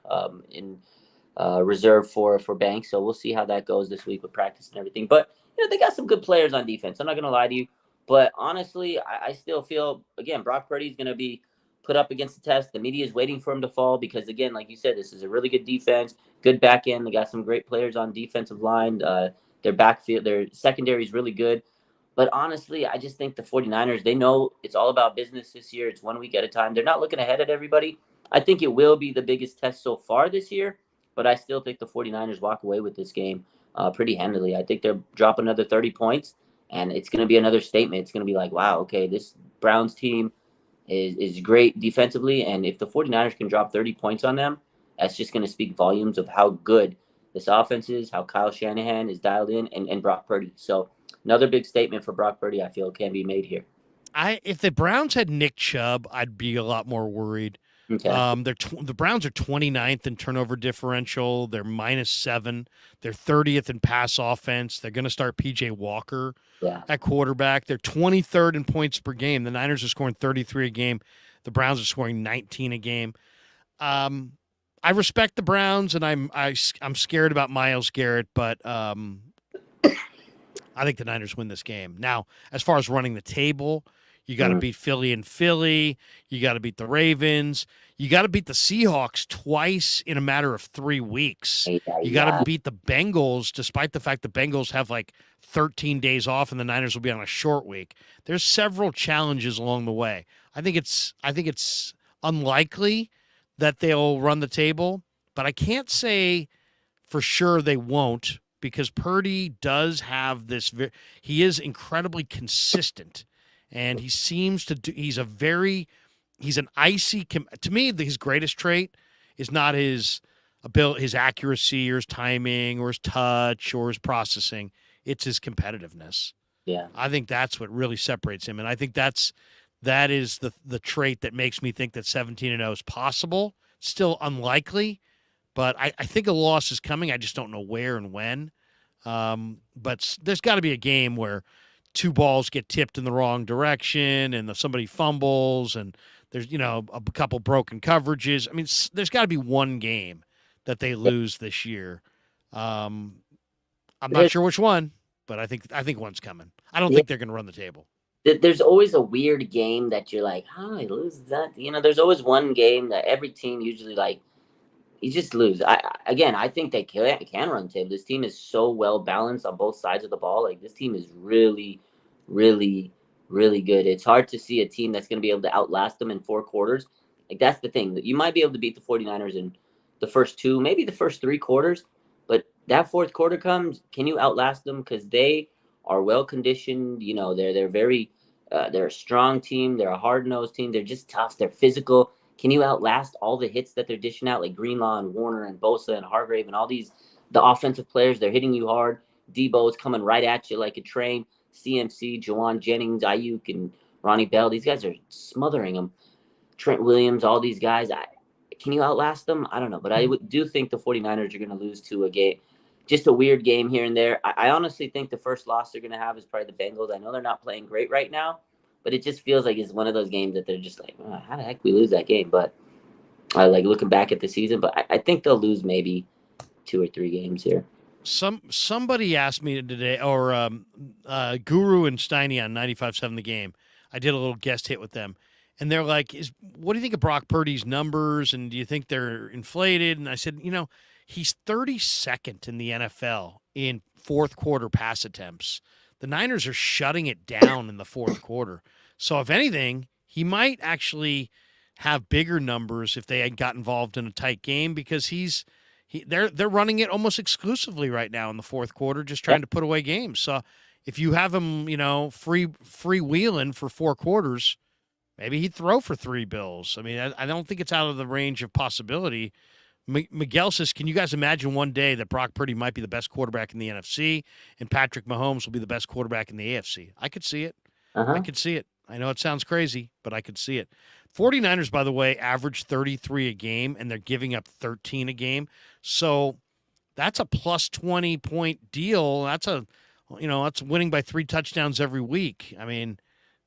reserve for Banks, so we'll see how that goes this week with practice and everything. But they got some good players on defense. I'm not going to lie to you, but honestly, I still feel, again, Brock Purdy is going to be put up against the test. The media is waiting for him to fall because, again, like you said, this is a really good defense, good back end. They got some great players on defensive line. Their backfield, their secondary is really good. But honestly, I just think the 49ers, they know it's all about business this year. It's 1 week at a time. They're not looking ahead at everybody. I think it will be the biggest test so far this year, but I still think the 49ers walk away with this game pretty handily. I think they're dropping another 30 points, and it's going to be another statement. It's going to be like, wow, okay, this Browns team is great defensively, and if the 49ers can drop 30 points on them, that's just going to speak volumes of how good this offense is, how Kyle Shanahan is dialed in, and Brock Purdy. So another big statement for Brock Purdy, I feel, can be made here. If the Browns had Nick Chubb, I'd be a lot more worried. Okay. The Browns are 29th in turnover differential. They're -7. They're 30th in pass offense. They're going to start P.J. Walker Yeah. at quarterback. They're 23rd in points per game. The Niners are scoring 33 a game. The Browns are scoring 19 a game. I respect the Browns, and I'm scared about Myles Garrett, but I think the Niners win this game. Now, as far as running the table, you got to beat Philly and Philly. You got to beat the Ravens. You got to beat the Seahawks twice in a matter of 3 weeks. You got to beat the Bengals, despite the fact the Bengals have like 13 days off and the Niners will be on a short week. There's several challenges along the way. I think it's unlikely that they'll run the table, but I can't say for sure they won't, because Purdy does have this. He is incredibly consistent. And he seems to do, he's an icy, to me, his greatest trait is not his accuracy or his timing or his touch or his processing. It's his competitiveness. Yeah. I think that's what really separates him. And I think that is the trait that makes me think that 17-0 is possible. Still unlikely, but I think a loss is coming. I just don't know where and when. But there's got to be a game where 2 balls get tipped in the wrong direction and somebody fumbles and there's, a couple broken coverages. I mean, there's got to be one game that they lose this year. I'm not sure which one, but I think one's coming. I don't think they're going to run the table. There's always a weird game that you're like, how I lose that? There's always one game that every team usually like, you just lose. I think they can run the table. This team is so well balanced on both sides of the ball. Like, this team is really, really, really good. It's hard to see a team that's going to be able to outlast them in 4 quarters. Like, that's the thing. You might be able to beat the 49ers in the first 2, maybe the first 3 quarters, but that 4th quarter comes, can you outlast them? Because they are well conditioned. They're very, they're a strong team. They're a hard-nosed team. They're just tough. They're physical. Can you outlast all the hits that they're dishing out, like Greenlaw and Warner and Bosa and Hargrave and all the offensive players? They're hitting you hard. Debo's coming right at you like a train. CMC, Jawan Jennings, Ayuk, and Ronnie Bell. These guys are smothering them. Trent Williams, all these guys. Can you outlast them? I don't know. But I do think the 49ers are going to lose to a game. Just a weird game here and there. I honestly think the first loss they're going to have is probably the Bengals. I know they're not playing great right now, but it just feels like it's one of those games that they're just like, oh, how the heck we lose that game? But I like looking back at the season, but I think they'll lose maybe 2 or 3 games here. Somebody asked me today, or Guru and Steiny on 95.7 The Game. I did a little guest hit with them, and they're like, what do you think of Brock Purdy's numbers, and do you think they're inflated? And I said, he's 32nd in the NFL in 4th quarter pass attempts. The Niners are shutting it down in the 4th quarter. So if anything, he might actually have bigger numbers if they had got involved in a tight game, because they're running it almost exclusively right now in the 4th quarter, just trying to put away games. So if you have him, freewheeling for 4 quarters, maybe he'd throw for 3 bills. I mean, I don't think it's out of the range of possibility. Miguel says, can you guys imagine one day that Brock Purdy might be the best quarterback in the NFC and Patrick Mahomes will be the best quarterback in the AFC? I could see it. I could see it. I know it sounds crazy, but I could see it. 49ers, by the way, average 33 a game, and they're giving up 13 a game. So that's a plus 20-point deal. That's that's winning by 3 touchdowns every week. I mean,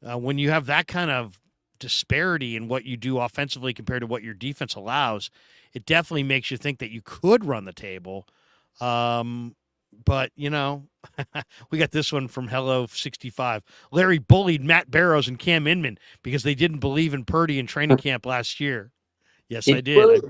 when you have that kind of disparity in what you do offensively compared to what your defense allows, it definitely makes you think that you could run the table. But, we got this one from Hello65. Larry bullied Matt Barrows and Cam Inman because they didn't believe in Purdy in training camp last year. Yes, I did.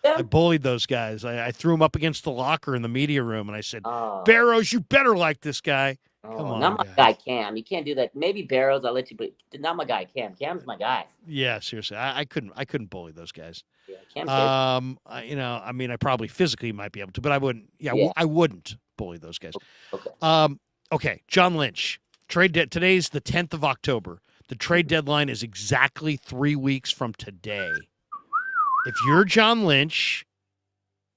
I bullied those guys. I threw them up against the locker in the media room, and I said, Barrows, you better like this guy. Come on, not my guy Cam. You can't do that. Maybe Barrows, I'll let you, but not my guy Cam. Cam's my guy. Yeah, seriously, I couldn't bully those guys. Yeah, Cam's I probably physically might be able to, but I wouldn't. Yeah. I wouldn't bully those guys. Okay. Okay. John Lynch. Today's the 10th of October. The trade deadline is exactly 3 weeks from today. If you're John Lynch,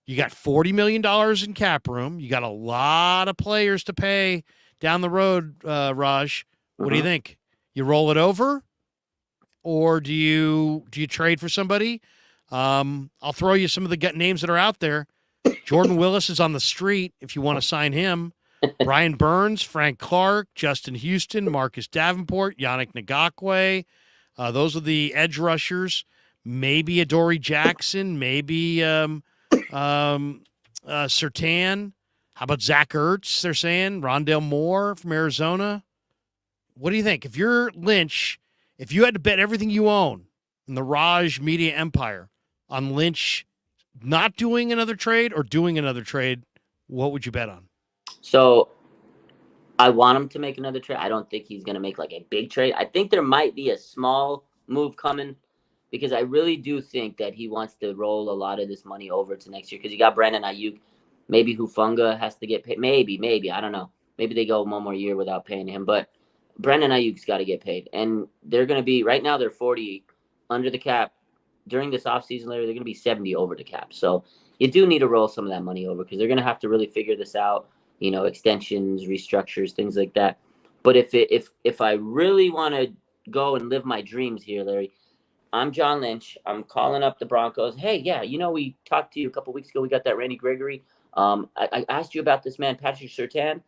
you got $40 million in cap room. You got a lot of players to pay down the road, Raj. What do you think? You roll it over, or do you trade for somebody? I'll throw you some of the names that are out there. Jordan Willis is on the street if you want to sign him. Brian Burns, Frank Clark, Justin Houston, Marcus Davenport, Yannick Ngakoue. Those are the edge rushers. Maybe Adoree Jackson, maybe Surtain. How about Zach Ertz, they're saying? Rondale Moore from Arizona. What do you think? If you're Lynch, if you had to bet everything you own in the Raj media empire on Lynch not doing another trade or doing another trade, what would you bet on? So I want him to make another trade. I don't think he's going to make like a big trade. I think there might be a small move coming because I really do think that he wants to roll a lot of this money over to next year because you got Brandon Ayuk. Maybe Hufanga has to get paid. Maybe. I don't know. Maybe they go one more year without paying him. But Brandon Ayuk's got to get paid. And they're going to be, right now they're 40 under the cap. During this offseason, Larry, they're going to be 70 over the cap. So you do need to roll some of that money over because they're going to have to really figure this out, extensions, restructures, things like that. But if I really want to go and live my dreams here, Larry, I'm John Lynch. I'm calling up the Broncos. Hey, yeah, we talked to you a couple weeks ago. We got that Randy Gregory. I asked you about this man, Patrick Surtain.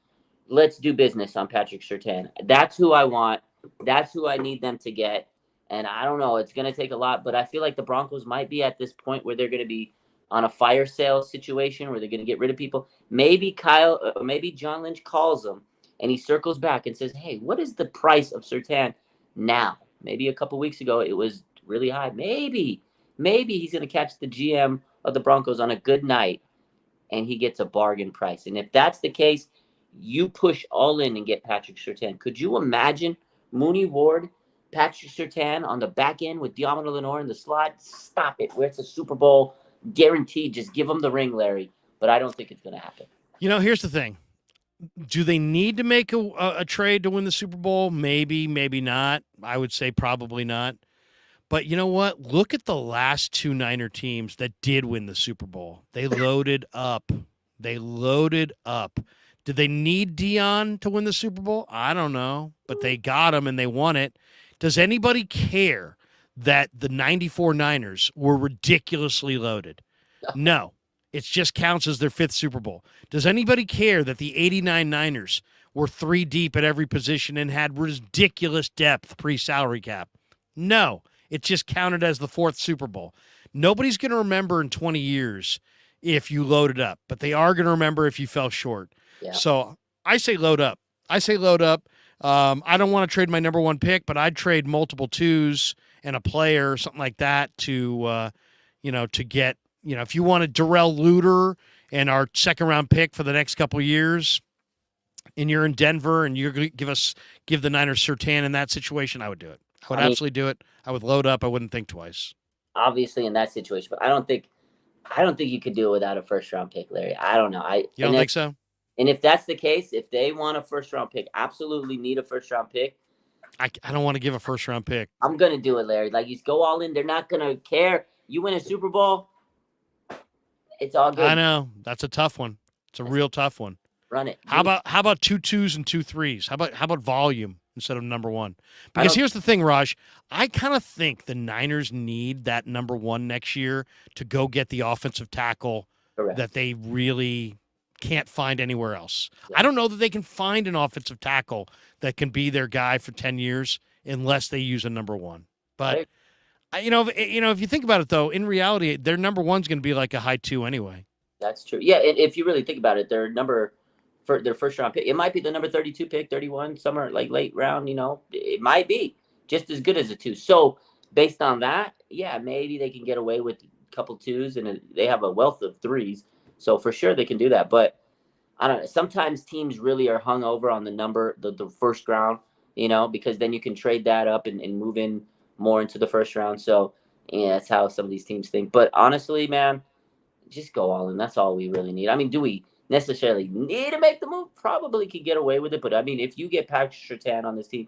Let's do business on Patrick Surtain. That's who I want. That's who I need them to get. And I don't know, it's going to take a lot, but I feel like the Broncos might be at this point where they're going to be on a fire sale situation where they're going to get rid of people. Maybe John Lynch calls them and he circles back and says, hey, what is the price of Surtain now? Maybe a couple weeks ago it was really high. Maybe he's going to catch the GM of the Broncos on a good night and he gets a bargain price. And if that's the case, you push all in and get Patrick Surtain. Could you imagine Mooney Ward, Patrick Surtain on the back end with Diamond Lenore in the slot? Stop it. Where it's a Super Bowl guaranteed. Just give them the ring, Larry. But I don't think it's going to happen. Here's the thing. Do they need to make a trade to win the Super Bowl? Maybe, maybe not. I would say probably not. But you know what? Look at the last two Niner teams that did win the Super Bowl. They loaded up. Did they need Dion to win the Super Bowl? I don't know. But they got him and they won it. Does anybody care that the 94 Niners were ridiculously loaded? No. It just counts as their fifth Super Bowl. Does anybody care that the 89 Niners were 3 deep at every position and had ridiculous depth pre-salary cap? No. It just counted as the fourth Super Bowl. Nobody's going to remember in 20 years if you loaded up, but they are going to remember if you fell short. Yeah. So I say load up. I don't want to trade my number one pick, but I'd trade multiple twos and a player or something like that to get, if you wanted Darrell Luter and our second round pick for the next couple of years and you're in Denver and you're going to give the Niners Surtain in that situation, I would do it. I would absolutely do it. I would load up. I wouldn't think twice. Obviously in that situation, but I don't think you could do it without a first round pick, Larry. I don't know. You don't think so? And if that's the case, if they want a first-round pick, absolutely need a first-round pick. I don't want to give a first-round pick. I'm going to do it, Larry. Like, you go all in. They're not going to care. You win a Super Bowl, it's all good. I know. That's a tough one. It's a real tough one. Run it. How about 2 2s and 2 3s? How about volume instead of number one? Because here's the thing, Raj. I kind of think the Niners need that number one next year to go get the offensive tackle that they really can't find anywhere else. Yeah. I don't know that they can find an offensive tackle that can be their guy for 10 years unless they use a number one. But if you think about it though, in reality, their number one's going to be like a high 2 anyway. That's true. Yeah, if you really think about it, their first round pick, it might be the number 32 pick, 31, somewhere like late round, it might be just as good as a 2. So based on that, yeah, maybe they can get away with a couple 2s and they have a wealth of 3s. So for sure they can do that. But I don't know. Sometimes teams really are hung over on the number, the first round, because then you can trade that up and move in more into the first round. So yeah, that's how some of these teams think. But honestly, man, just go all in. That's all we really need. I mean, do we necessarily need to make the move? Probably could get away with it. But I mean, if you get Patrick Surtain on this team,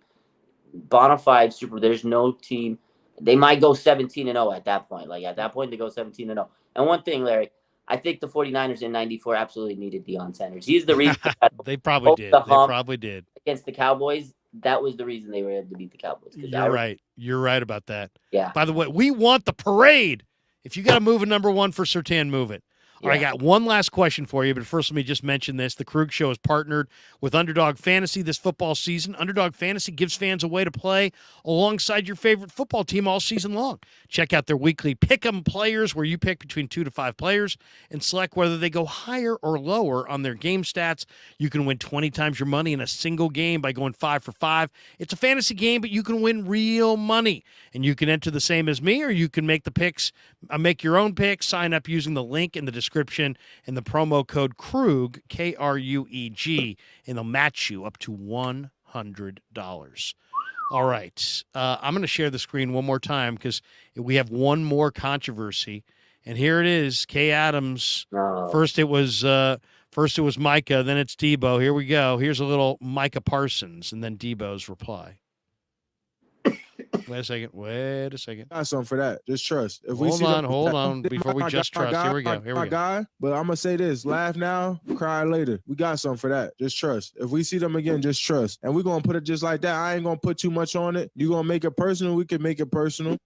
bona fide super, there's no team. They might go 17-0 at that point. Like at that point, they go 17-0. And one thing, Larry, I think the 49ers in 94 absolutely needed Deion Sanders. He's the reason. They probably did. They probably did. Against the Cowboys, that was the reason they were able to beat the Cowboys. You're right. You're right about that. Yeah. By the way, we want the parade If you got to move a number one for Surtain, move it. All right, I got one last question for you, but first let me just mention this. The Krueg Show is partnered with Underdog Fantasy this football season. Underdog Fantasy gives fans a way to play alongside your favorite football team all season long. Check out their weekly Pick'em players where you pick between 2 to 5 players and select whether they go higher or lower on their game stats. You can win 20 times your money in a single game by going 5 for 5. It's a fantasy game, but you can win real money. And you can enter the same as me, or you can make the picks, make your own picks, sign up using the link in the description and the promo code Krueg, Krueg, and they'll match you up to $100. All right. I'm going to share the screen one more time because we have one more controversy. And here it is. Kay Adams. First it was Micah, then it's Debo. Here we go. Here's a little Micah Parsons, and then Debo's reply. Wait a second. Got something for that. Just trust. If hold on. Before we just trust. Here we go. Guy, but I'm going to say this. Laugh now, cry later. We got something for that. Just trust. If we see them again, just trust. And we're going to put it just like that. I ain't going to put too much on it. You're going to make it personal. We can make it personal.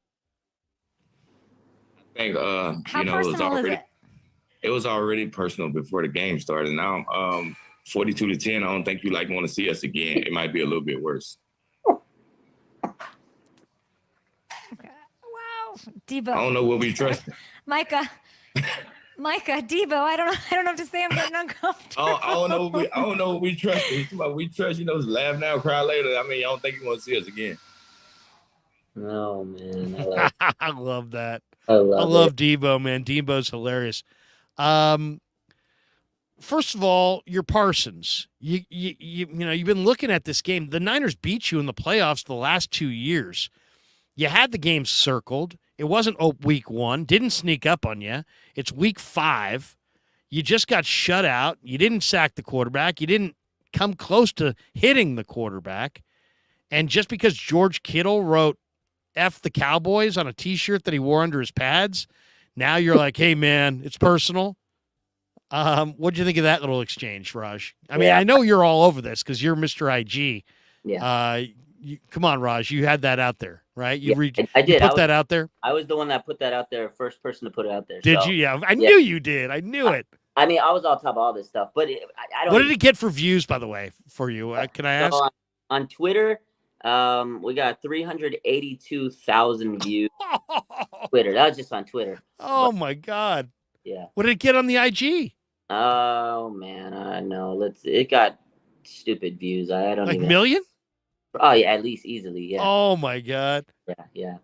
I think, How personal is it? It was already personal before the game started. Now, 42-10, I don't think you want to see us again. It might be a little bit worse. Okay. Wow, Debo. I don't know what we trust. Micah, Debo. I don't know what to say. I'm getting uncomfortable. I don't know what we trust. We trust, laugh now, cry later. I don't think you want to see us again. Oh man, I love that. I love Debo, man. Debo's hilarious. First of all, you're Parsons. You've been looking at this game. The Niners beat you in the playoffs the last 2 years. You had the game circled. It wasn't week 1. Didn't sneak up on you. It's week 5. You just got shut out. You didn't sack the quarterback. You didn't come close to hitting the quarterback. And just because George Kittle wrote F the Cowboys on a T-shirt that he wore under his pads, now you're like, hey, man, it's personal. What do you think of that little exchange, Raj? I know you're all over this because you're Mr. IG. Yeah. Come on, Raj. You had that out there, right? I did. You put that out there? I was the one that put that out there, first person to put it out there. Did you? Yeah. I knew you did. I knew it. I was on top of all this stuff, but I don't. What did it get for views, by the way, for you? Can I ask? On Twitter, we got 382,000 views. Twitter. That was just on Twitter. Oh, my God. Yeah. What did it get on the IG? Oh, man. I know. It got stupid views. I don't even. Million? Oh, yeah. At least easily. Yeah. Oh, my God. Yeah.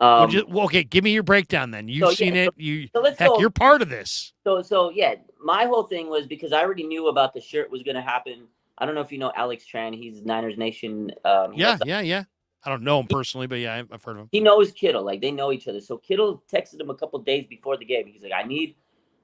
Okay, give me your breakdown then. You've seen it. You're part of this. So yeah, my whole thing was because I already knew about the shirt was going to happen. I don't know if you know Alex Tran. He's Niners Nation. Yeah. I don't know him personally, but yeah, I've heard of him. He knows Kittle. Like, they know each other. So Kittle texted him a couple days before the game. He's like, I need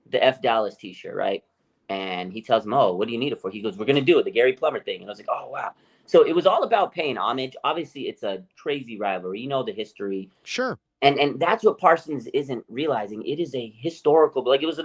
the F Dallas T-shirt, right? And he tells him, oh, what do you need it for? He goes, we're going to do it, the Gary Plummer thing. And I was like, oh, wow. So it was all about paying homage. Obviously, it's a crazy rivalry. You know the history. Sure. And that's what Parsons isn't realizing. It is a historical, it was,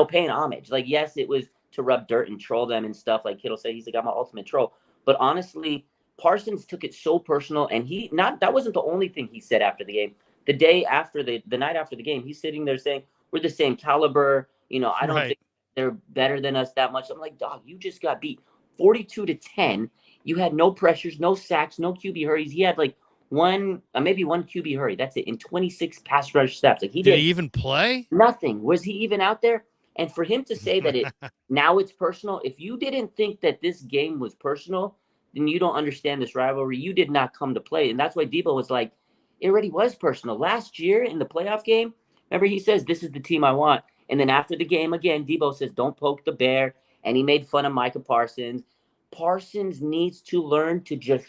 paying homage. Like, yes, it was to rub dirt and troll them and stuff. Like Kittle said, he's like, I'm an ultimate troll. But honestly, Parsons took it so personal. And that wasn't the only thing he said after the game. The day after the night after the game, he's sitting there saying, we're the same caliber. I don't think they're better than us that much. I'm like, dog, you just got beat 42-10. You had no pressures, no sacks, no QB hurries. He had maybe one QB hurry. That's it. In 26 pass rush snaps. Did he even play? Nothing. Was he even out there? And for him to say that now it's personal, if you didn't think that this game was personal, then you don't understand this rivalry. You did not come to play. And that's why Debo was like, it already was personal. Last year in the playoff game, remember he says, this is the team I want. And then after the game again, Debo says, don't poke the bear. And he made fun of Micah Parsons. Parsons needs to learn to just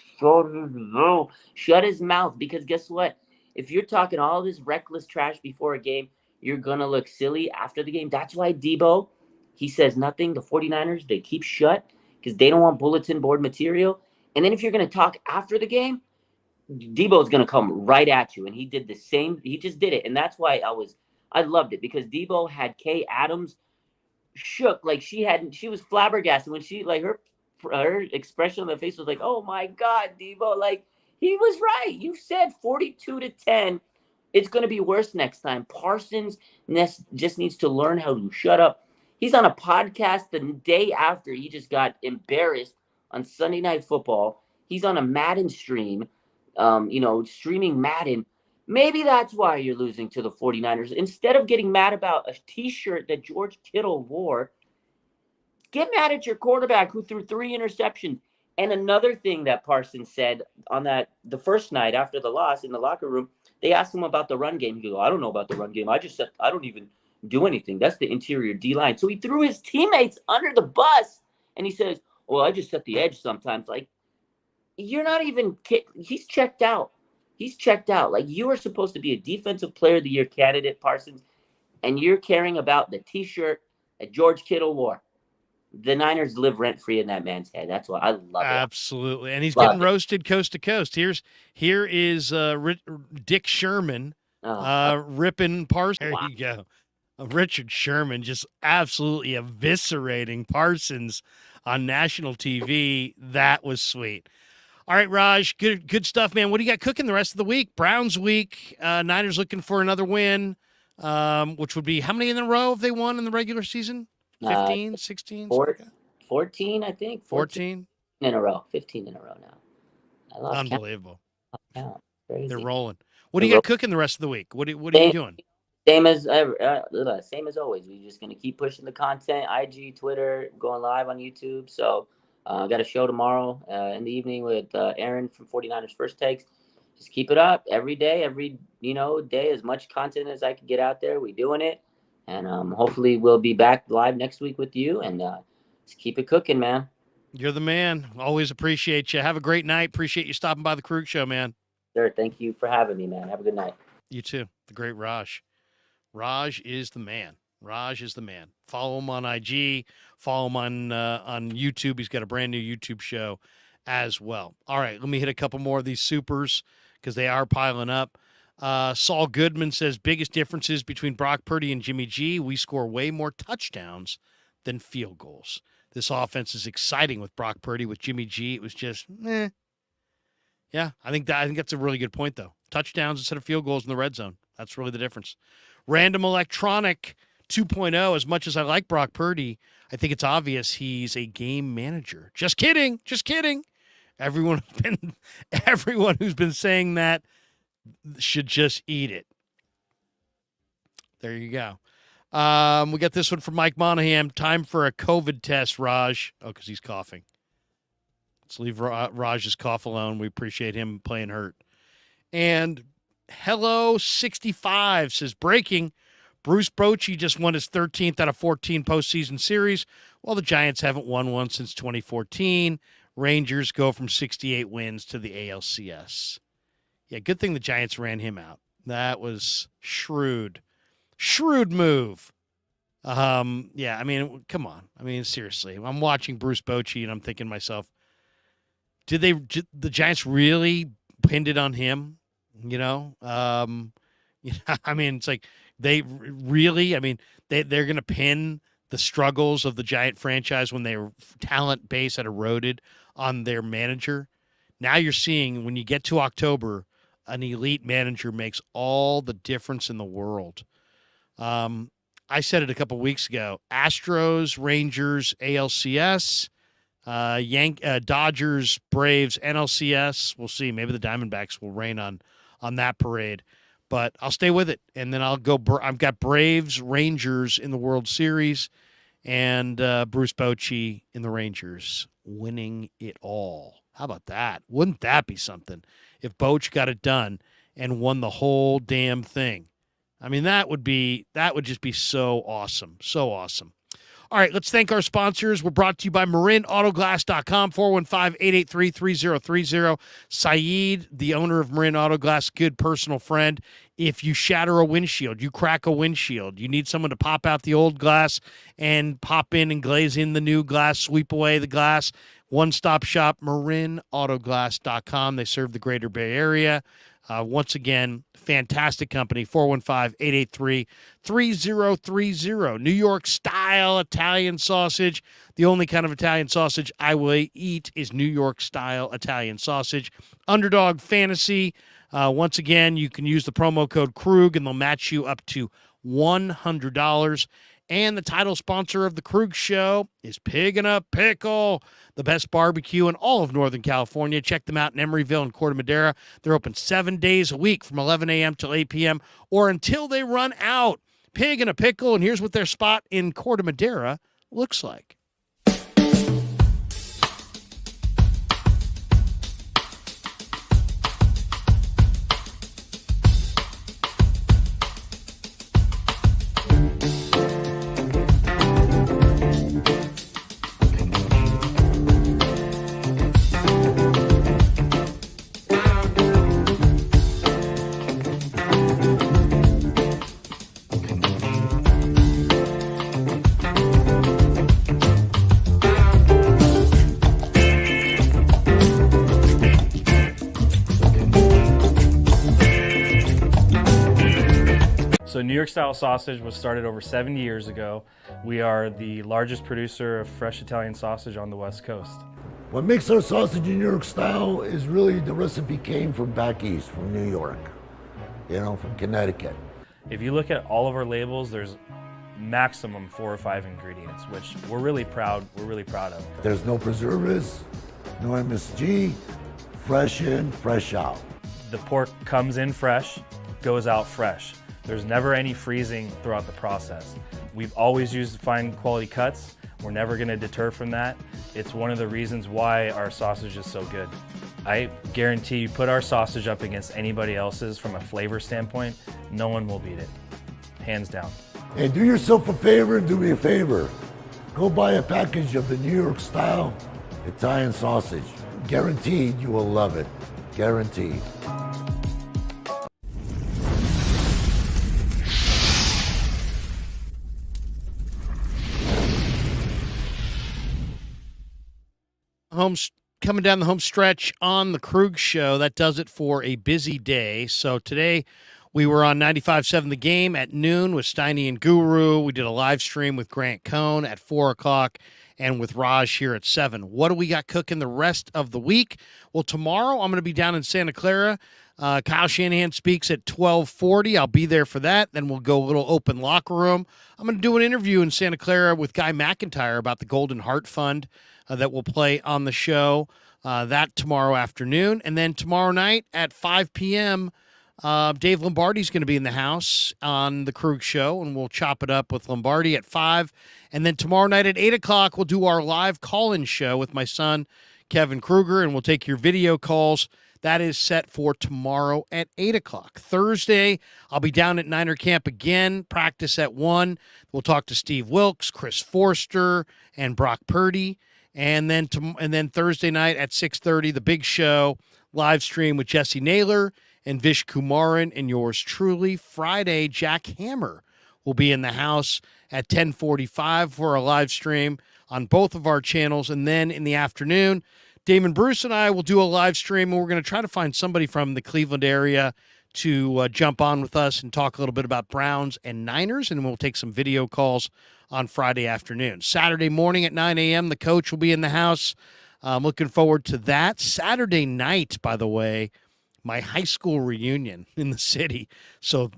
shut his mouth, because guess what? If you're talking all this reckless trash before a game, you're going to look silly after the game. That's why Debo, he says nothing. The 49ers, they keep shut because they don't want bulletin board material. And then if you're going to talk after the game, Debo's going to come right at you. And he did the same. He just did it. And that's why I loved it, because Debo had Kay Adams shook. Like she was flabbergasted when she, like, her expression on the face was like, oh my God, Debo, like, he was right. You said 42-10 It's going to be worse next time. Parsons just needs to learn how to shut up. He's on a podcast the day after he just got embarrassed on Sunday Night Football. He's on a Madden stream, streaming Madden. Maybe that's why you're losing to the 49ers. Instead of getting mad about a T-shirt that George Kittle wore, get mad at your quarterback who threw 3 interceptions. And another thing that Parsons said on the first night after the loss in the locker room, they asked him about the run game. He goes, I don't know about the run game. I just said, I don't even do anything. That's the interior D-line. So he threw his teammates under the bus. And he says, well, I just set the edge sometimes. Like, you're not even – he's checked out. He's checked out. Like, you are supposed to be a Defensive Player of the Year candidate, Parsons, and you're caring about the T-shirt that George Kittle wore. The Niners live rent-free in that man's head. That's why I love it. Absolutely. And he's getting roasted coast to coast. Here is Dick Sherman ripping Parsons. There you go. Richard Sherman just absolutely eviscerating Parsons on national TV. That was sweet. All right, Raj, good stuff, man. What do you got cooking the rest of the week? Browns week. Niners looking for another win, which would be how many in a row have they won in the regular season? 15, 16? 14, I think. 14? In a row. 15 in a row now. I lost Unbelievable. count. Crazy. They're rolling. What do you got cooking the rest of the week? What are you doing? Same as always. We're just going to keep pushing the content. IG, Twitter, going live on YouTube. So I got a show tomorrow in the evening with Aaron from 49ers First Takes. Just keep it up every day, day, as much content as I can get out there. We're doing it. And hopefully we'll be back live next week with you. And just keep it cooking, man. You're the man. Always appreciate you. Have a great night. Appreciate you stopping by the Krueg Show, man. Sure. Thank you for having me, man. Have a good night. You too. The great Raj. Raj is the man. Raj is the man. Follow him on IG. Follow him on YouTube. He's got a brand new YouTube show as well. All right, let me hit a couple more of these supers because they are piling up. Saul Goodman says, biggest differences between Brock Purdy and Jimmy G, we score way more touchdowns than field goals. This offense is exciting with Brock Purdy. With Jimmy G, it was just, Yeah, I think that's a really good point, though. Touchdowns instead of field goals in the red zone. That's really the difference. Random Electronic 2.0, as much as I like Brock Purdy, I think it's obvious he's a game manager. Just kidding. Everyone who's been saying that should just eat it. There you go. We got this one from Mike Monahan. Time for a COVID test, Raj. Oh, because he's coughing. Let's leave Raj's cough alone. We appreciate him playing hurt. And Hello 65 says, breaking, Bruce Bochy just won his 13th out of 14 postseason series, while the Giants haven't won one since 2014. Rangers go from 68 wins to the ALCS. Yeah, good thing the Giants ran him out. That was shrewd. Shrewd move. Yeah, I mean, come on. I mean, seriously. I'm watching Bruce Bochy, and I'm thinking to myself, did the Giants really pinned it on him? I mean, it's like they really, I mean, they're going to pin the struggles of the Giant franchise when their talent base had eroded on their manager. Now you're seeing when you get to October, an elite manager makes all the difference in the world. I said it a couple weeks ago, Astros, Rangers, ALCS, Dodgers, Braves, NLCS. We'll see. Maybe the Diamondbacks will rain on that parade, but I'll stay with it. And then I'll go. I've got Braves, Rangers in the World Series, and Bruce Bochy in the Rangers winning it all. How about that? Wouldn't that be something if Boch got it done and won the whole damn thing? I mean, that would just be so awesome. So awesome. All right, let's thank our sponsors. We're brought to you by MarinAutoglass.com, 415-883-3030. Saeed, the owner of Marin Autoglass, good personal friend. If you shatter a windshield, you crack a windshield, you need someone to pop out the old glass and pop in and glaze in the new glass, sweep away the glass, one-stop shop, MarinAutoglass.com. They serve the greater Bay Area. Once again, fantastic company, 415-883-3030. New York-style Italian sausage. The only kind of Italian sausage I will eat is New York-style Italian sausage. Underdog Fantasy, Once again, you can use the promo code Krueg, and they'll match you up to $100. And the title sponsor of the Krueg Show is Pig and a Pickle, the best barbecue in all of Northern California. Check them out in Emeryville and Corte Madera. They're open 7 days a week from 11 a.m. till 8 p.m. or until they run out. Pig and a Pickle, and here's what their spot in Corte Madera looks like. So New York style sausage was started over 70 years ago. We are the largest producer of fresh Italian sausage on the West Coast. What makes our sausage in New York style is really the recipe came from back east, from New York, from Connecticut. If you look at all of our labels, there's maximum 4 or 5 ingredients, which we're really proud of. There's no preservatives, no MSG, fresh in, fresh out. The pork comes in fresh, goes out fresh. There's never any freezing throughout the process. We've always used fine quality cuts. We're never gonna deter from that. It's one of the reasons why our sausage is so good. I guarantee you put our sausage up against anybody else's from a flavor standpoint, no one will beat it, hands down. Hey, do yourself a favor and do me a favor. Go buy a package of the New York style Italian sausage. Guaranteed you will love it, guaranteed. Coming down the home stretch on the Krueg Show. That does it for a busy day. So today we were on 95.7 The Game at noon with Steiny and Guru. We did a live stream with Grant Cohn at 4 o'clock and with Raj here at 7. What do we got cooking the rest of the week? Well, tomorrow I'm going to be down in Santa Clara. Kyle Shanahan speaks at 12:40. I'll be there for that. Then we'll go a little open locker room. I'm going to do an interview in Santa Clara with Guy McIntyre about the Golden Heart Fund that will play on the show that tomorrow afternoon. And then tomorrow night at 5 p.m., Dave Lombardi's going to be in the house on the Krueg Show, and we'll chop it up with Lombardi at 5. And then tomorrow night at 8 o'clock, we'll do our live call-in show with my son, Kevin Krueger, and we'll take your video calls. That is set for tomorrow at 8 o'clock. Thursday, I'll be down at Niner Camp again, practice at 1. We'll talk to Steve Wilkes, Chris Forster, and Brock Purdy. And then Thursday night at 6:30, the big show, live stream with Jesse Naylor and Vish Kumaran and yours truly. Friday, Jack Hammer will be in the house at 10:45 for a live stream on both of our channels. And then in the afternoon, Damon Bruce and I will do a live stream, and we're going to try to find somebody from the Cleveland area to jump on with us and talk a little bit about Browns and Niners, and we'll take some video calls on Friday afternoon. Saturday morning at 9 a.m., the coach will be in the house. I'm looking forward to that. Saturday night, by the way, my high school reunion in the city. So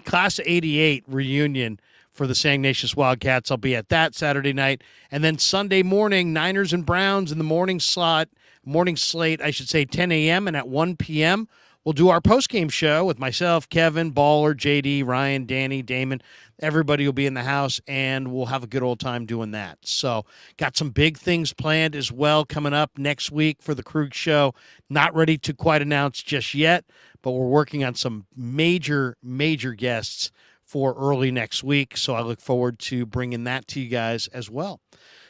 class of 88 reunion for the Sang Nations Wildcats. I'll be at that Saturday night. And then Sunday morning, Niners and Browns in the morning slate, 10 a.m. and at 1 p.m., we'll do our postgame show with myself, Kevin, Baller, JD, Ryan, Danny, Damon. Everybody will be in the house, and we'll have a good old time doing that. So got some big things planned as well coming up next week for the Krueg Show. Not ready to quite announce just yet, but we're working on some major, major guests for early next week. So I look forward to bringing that to you guys as well.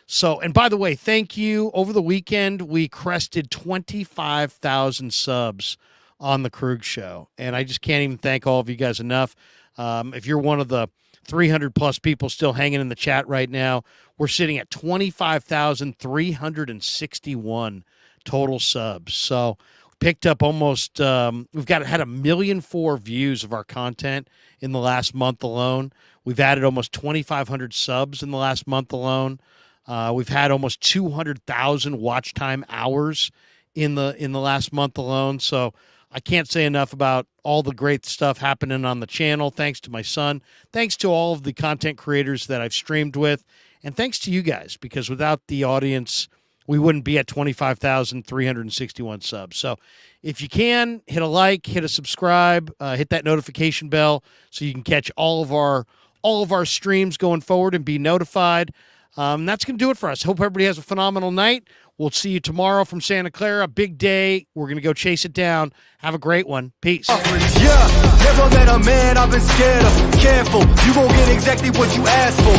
So, and by the way, thank you. Over the weekend, we crested 25,000 subs on the Krueg Show. And I just can't even thank all of you guys enough. If you're one of the 300 plus people still hanging in the chat right now, we're sitting at 25,361 total subs. So picked up almost, we've had 1.4 million views of our content in the last month alone. We've added almost 2,500 subs in the last month alone. We've had almost 200,000 watch time hours in the last month alone. So I can't say enough about all the great stuff happening on the channel. Thanks to my son. Thanks to all of the content creators that I've streamed with. And thanks to you guys, because without the audience, we wouldn't be at 25,361 subs. So if you can, hit a like, hit a subscribe, hit that notification bell so you can catch all of our streams going forward and be notified. That's going to do it for us. Hope everybody has a phenomenal night. We'll see you tomorrow from Santa Clara. Big day. We're going to go chase it down. Have a great one. Peace. Yeah, never met a man I've been scared of. Careful, you won't get exactly what you asked for.